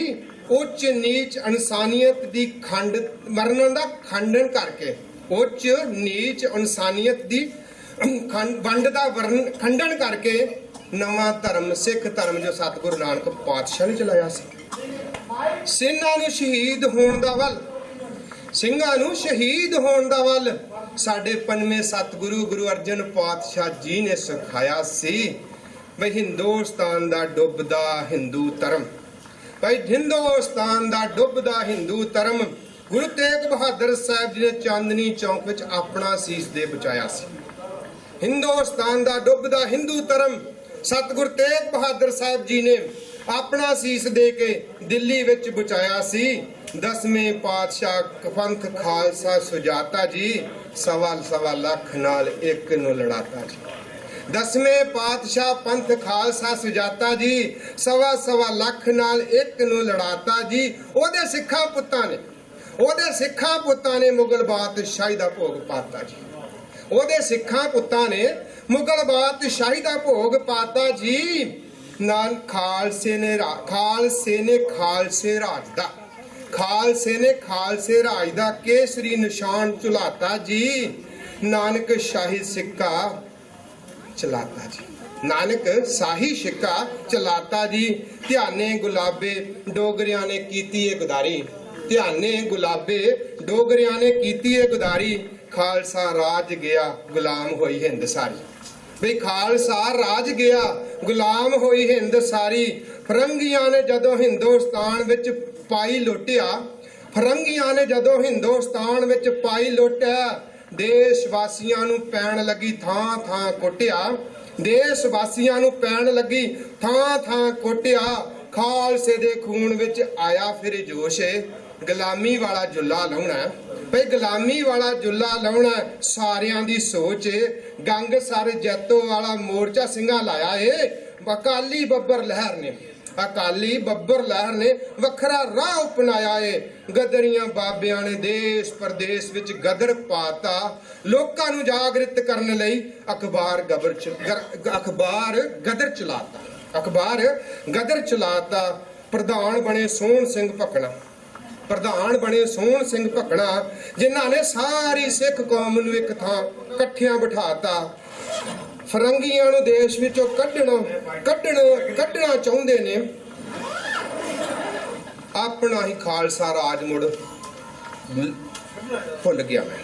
ਉੱਚ ਨੀਚ ਇਨਸਾਨੀਅਤ ਦੀ ਵਰਣਨ ਦਾ ਖੰਡਨ ਕਰਕੇ, ਉੱਚ ਨੀਚ ਇਨਸਾਨੀਅਤ ਦੀ ਵੰਡ ਦਾ ਖੰਡਨ ਕਰਕੇ ਨਵਾਂ ਧਰਮ ਸਿੱਖ ਧਰਮ ਜੋ ਸਤਿਗੁਰੂ ਨਾਨਕ ਪਾਤਸ਼ਾਹ ਨੇ ਚਲਾਇਆ ਸੀ। ਸਿੰਘਾਂ ਨੂੰ ਸ਼ਹੀਦ ਹੋਣ ਦਾ ਵੱਲ ਸਾਡੇ ਪੰਜਵੇਂ ਸਤਿਗੁਰੂ ਗੁਰੂ ਅਰਜਨ ਪਾਤਸ਼ਾਹ ਜੀ ਨੇ ਸਿਖਾਇਆ ਸੀ। ਬਈ ਹਿੰਦੁਸਤਾਨ ਦਾ ਡੁੱਬਦਾ ਹਿੰਦੂ ਧਰਮ, ਗੁਰੂ ਤੇਗ ਬਹਾਦਰ ਸਾਹਿਬ ਜੀ ਨੇ ਚਾਂਦਨੀ ਚੌਂਕ ਵਿੱਚ ਆਪਣਾ ਸੀਸ ਦੇ ਬਚਾਇਆ ਸੀ। ਹਿੰਦੁਸਤਾਨ ਦਾ ਡੁੱਬਦਾ ਹਿੰਦੂ ਧਰਮ ਸਤਿਗੁਰੂ ਤੇਗ ਬਹਾਦਰ ਸਾਹਿਬ ਜੀ ਨੇ ਆਪਣਾ ਸੀਸ ਦੇ ਕੇ ਦਿੱਲੀ ਵਿੱਚ ਬਚਾਇਆ ਸੀ। 10ਵੇਂ ਪਾਤਸ਼ਾਹ ਪੰਥ ਖਾਲਸਾ ਸੁਜਾਤਾ ਜੀ ਸਵਾ ਲੱਖ ਨਾਲ ਇੱਕ ਨੂੰ ਲੜਾਤਾ ਜੀ। 10ਵੇਂ ਪਾਤਸ਼ਾਹ ਪੰਥ ਖਾਲਸਾ ਸੁਜਾਤਾ ਜੀ ਸਵਾ ਲੱਖ ਨਾਲ ਇੱਕ ਨੂੰ ਲੜਾਤਾ ਜੀ। ਉਹਦੇ ਸਿੱਖਾਂ ਪੁੱਤਾਂ ਨੇ ਮੁਗਲ ਬਾਦਸ਼ਾਹੀ ਦਾ ਭੋਗ ਪਾਤਾ ਜੀ। ਨਾਲ ਖਾਲਸੇ ਨੇ ਖਾਲਸੇ ਰਾਜ ਦਾ ਕੇਸਰੀ ਨਿਸ਼ਾਨ ਝੁਲਾਤਾ ਜੀ। ਨਾਨਕ ਸ਼ਾਹੀ ਸਿੱਕਾ ਚਲਾਤਾ ਜੀ। ਧਿਆਨੇ ਗੁਲਾਬੇ ਡੋਗਰਿਆਂ ਨੇ ਕੀਤੀ ਏ ਗੁਦਾਰੀ। ਖਾਲਸਾ ਰਾਜ ਗਿਆ ਗੁਲਾਮ ਹੋਈ ਹਿੰਦ ਸਾਰੀ। ਬਈ ਖਾਲਸਾ ਰਾਜ ਗਿਆ ਗੁਲਾਮ ਹੋਈ ਹਿੰਦ ਸਾਰੀ। ਫਰੰਗੀਆਂ ਨੇ ਜਦੋਂ ਹਿੰਦੁਸਤਾਨ ਵਿੱਚ ਪਾਈ ਲੁੱਟਿਆ ਦੇਸ਼ ਵਾਸੀਆਂ ਨੂੰ ਪੈਣ ਲੱਗੀ ਥਾਂ ਕੁੱਟਿਆ। ਖਾਲਸੇ ਦੇ ਖੂਨ ਵਿੱਚ ਆਇਆ ਫਿਰ ਜੋਸ਼ ਗੁਲਾਮੀ ਵਾਲਾ ਜੁੱਲਾ ਲਾਉਣਾ ਸਾਰਿਆਂ ਦੀ ਸੋਚ। ਗੰਗ ਸਰ ਜੈਤੋ ਵਾਲਾ ਮੋਰਚਾ ਸਿੰਘਾਂ ਲਾਇਆ ਏ। ਅਕਾਲੀ ਬੱਬਰ ਲਹਿਰ ਨੇ ਵੱਖਰਾ ਰਾਹ ਅਪਣਾਇਆ ਏ। ਗਦਰੀਆਂ ਬਾਬਿਆਂ ਨੇ ਦੇਸ਼ ਪ੍ਰਦੇਸ਼ ਵਿੱਚ ਗਦਰ ਪਾਤਾ। ਲੋਕਾਂ ਨੂੰ ਜਾਗਰਿਤ ਕਰਨ ਲਈ ਅਖਬਾਰ ਗਦਰ ਚਲਾਤਾ। ਪ੍ਰਧਾਨ ਬਣੇ ਸੋਹਣ ਸਿੰਘ ਭਕਣਾ ਜਿਨ੍ਹਾਂ ਨੇ ਸਾਰੀ ਸਿੱਖ ਕੌਮ ਨੂੰ ਇੱਕ ਥਾਂ ਇਕੱਠਿਆਂ ਬਿਠਾਤਾ। ਫਰੰਗੀਆਂ ਨੂੰ ਦੇਸ਼ ਵਿੱਚੋਂ ਕੱਢਣਾ ਚਾਹੁੰਦੇ ਨੇ। ਆਪਣਾ ਹੀ ਖਾਲਸਾ ਰਾਜ ਮੁੜ ਭੁੱਲ ਗਿਆ ਮੈਂ।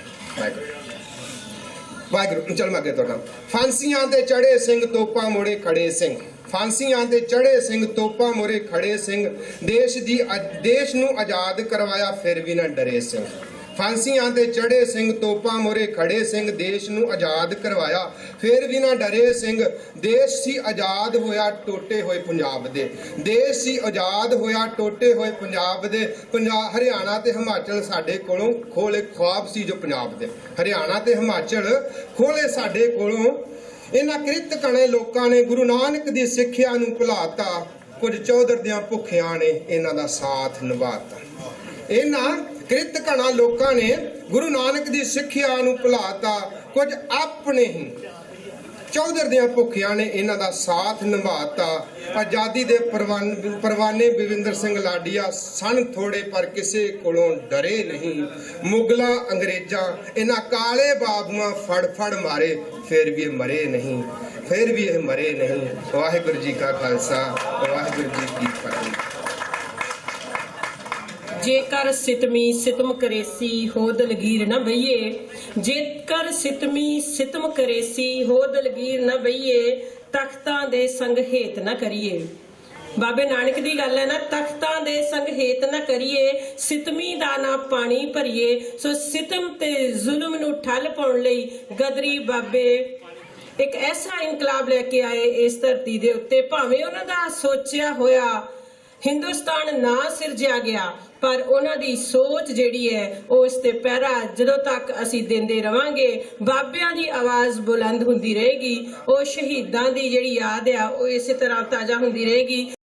ਵਾਹਿਗੁਰੂ ਚਲ ਮੈਂ ਅੱਗੇ ਤੁਰਨਾ। ਫਾਂਸੀਆਂ ਤੇ ਚੜੇ ਸਿੰਘ ਤੋਪਾਂ ਮੋੜੇ ਖੜੇ ਸਿੰਘ ਦੇਸ਼ ਨੂੰ ਆਜ਼ਾਦ ਕਰਵਾਇਆ ਫਿਰ ਵੀ ਨਾ ਡਰੇ ਸਿੰਘ। ਫਾਂਸੀਆਂ ਤੇ ਚੜੇ ਸਿੰਘ ਤੋਪਾਂ ਮੋਰੇ ਖੜੇ ਸਿੰਘ ਦੇਸ਼ ਨੂੰ ਆਜ਼ਾਦ ਕਰਵਾਇਆ ਫਿਰ ਵੀ ਨਾ ਡਰੇ ਸਿੰਘ। ਦੇਸ਼ ਸੀ ਆਜ਼ਾਦ ਹੋਇਆ ਟੋਟੇ ਹੋਏ ਪੰਜਾਬ ਦੇ। ਹਰਿਆਣਾ ਤੇ ਹਿਮਾਚਲ ਸਾਡੇ ਕੋਲੋਂ ਖੋਲੇ ਖੁਆਬ ਸੀ ਜੋ ਪੰਜਾਬ ਦੇ। ਸਾਡੇ ਕੋਲੋਂ ਇਹਨਾਂ ਕ੍ਰਿਤ ਕਣੇ ਲੋਕਾਂ ਨੇ ਗੁਰੂ ਨਾਨਕ ਦੀ ਸਿੱਖਿਆ ਨੂੰ ਭੁਲਾਤਾ। ਕੁਝ ਚੌਧਰ ਦੀਆਂ ਭੁੱਖਿਆਂ ਨੇ ਇਹਨਾਂ ਦਾ ਸਾਥ ਨਿਭਾਤਾ। ਇਹਨਾਂ ਕ੍ਰਿਤ ਕਣਾ ਲੋਕਾਂ ਨੇ ਗੁਰੂ ਨਾਨਕ ਦੀ ਸਿੱਖਿਆ ਨੂੰ ਭੁਲਾਤਾ। ਕੁਝ ਆਪਣੇ ਹੀ ਚੌਧਰ ਦੀਆਂ ਭੁੱਖਿਆਂ ਨੇ ਇਹਨਾਂ ਦਾ ਸਾਥ ਨਿਭਾਤਾ। ਆਜ਼ਾਦੀ ਦੇ ਪਰਵਾਨੇ ਬਲਵਿੰਦਰ ਸਿੰਘ ਲਾਡੀਆ ਸਨ ਥੋੜੇ ਪਰ ਕਿਸੇ ਕੋਲੋਂ ਡਰੇ ਨਹੀਂ। ਮੁਗਲਾਂ ਅੰਗਰੇਜ਼ਾਂ ਇਹਨਾਂ ਕਾਲੇ ਬਾਬੂਆਂ ਫੜ ਮਾਰੇ ਫਿਰ ਵੀ ਇਹ ਮਰੇ ਨਹੀਂ। ਵਾਹਿਗੁਰੂ ਜੀ ਕਾ ਖਾਲਸਾ ਵਾਹਿਗੁਰੂ ਜੀ ਕੀ ਫਤਿਹ। ਜੇਕਰ ਸਿਤਮੀ ਸਿਤਮ ਕਰੇਸੀ ਹੋ ਦਲਗੀਰ ਨਾ ਬਈਏ। ਜੇਕਰ ਸਿਤਮੀ ਸਿਤਮ ਕਰੇਸੀ ਹੋ ਦਲਗੀਰ ਨਾ ਬਈਏ। ਤਖਤਾਂ ਦੇ ਸੰਗ ਹੇਤ ਨਾ ਕਰੀਏ। ਬਾਬੇ ਨਾਨਕ ਦੀ ਗੱਲ ਹੈ ਨਾ, ਤਖਤਾਂ ਦੇ ਸੰਗ ਹੇਤ ਨਾ ਕਰੀਏ। ਸਿਤਮੀ ਦਾ ਨਾ ਪਾਣੀ ਭਰੀਏ। ਸੋ ਸਿਤਮ ਤੇ ਜ਼ੁਲਮ ਨੂੰ ਠੱਲ ਪਾਉਣ ਲਈ ਗਦਰੀ ਬਾਬੇ ਇੱਕ ਐਸਾ ਇਨਕਲਾਬ ਲੈ ਕੇ ਆਏ ਇਸ ਧਰਤੀ ਦੇ ਉੱਤੇ। ਭਾਵੇਂ ਉਹਨਾਂ ਦਾ ਸੋਚਿਆ ਹੋਇਆ ਹਿੰਦੁਸਤਾਨ ਨਾ ਸਿਰਜਿਆ ਗਿਆ, ਪਰ ਉਹਨਾਂ ਦੀ ਸੋਚ ਜਿਹੜੀ ਹੈ ਉਹ ਇਸ ਤੇ ਪਹਿਰਾ ਜਦੋਂ ਤੱਕ ਅਸੀਂ ਦਿੰਦੇ ਰਵਾਂਗੇ, ਬਾਬਿਆਂ ਦੀ ਆਵਾਜ਼ ਬੁਲੰਦ ਹੁੰਦੀ ਰਹੇਗੀ। ਉਹ ਸ਼ਹੀਦਾਂ ਦੀ ਜਿਹੜੀ ਯਾਦ ਆ ਉਹ ਇਸੇ ਤਰ੍ਹਾਂ ਤਾਜ਼ਾ ਹੁੰਦੀ ਰਹੇਗੀ।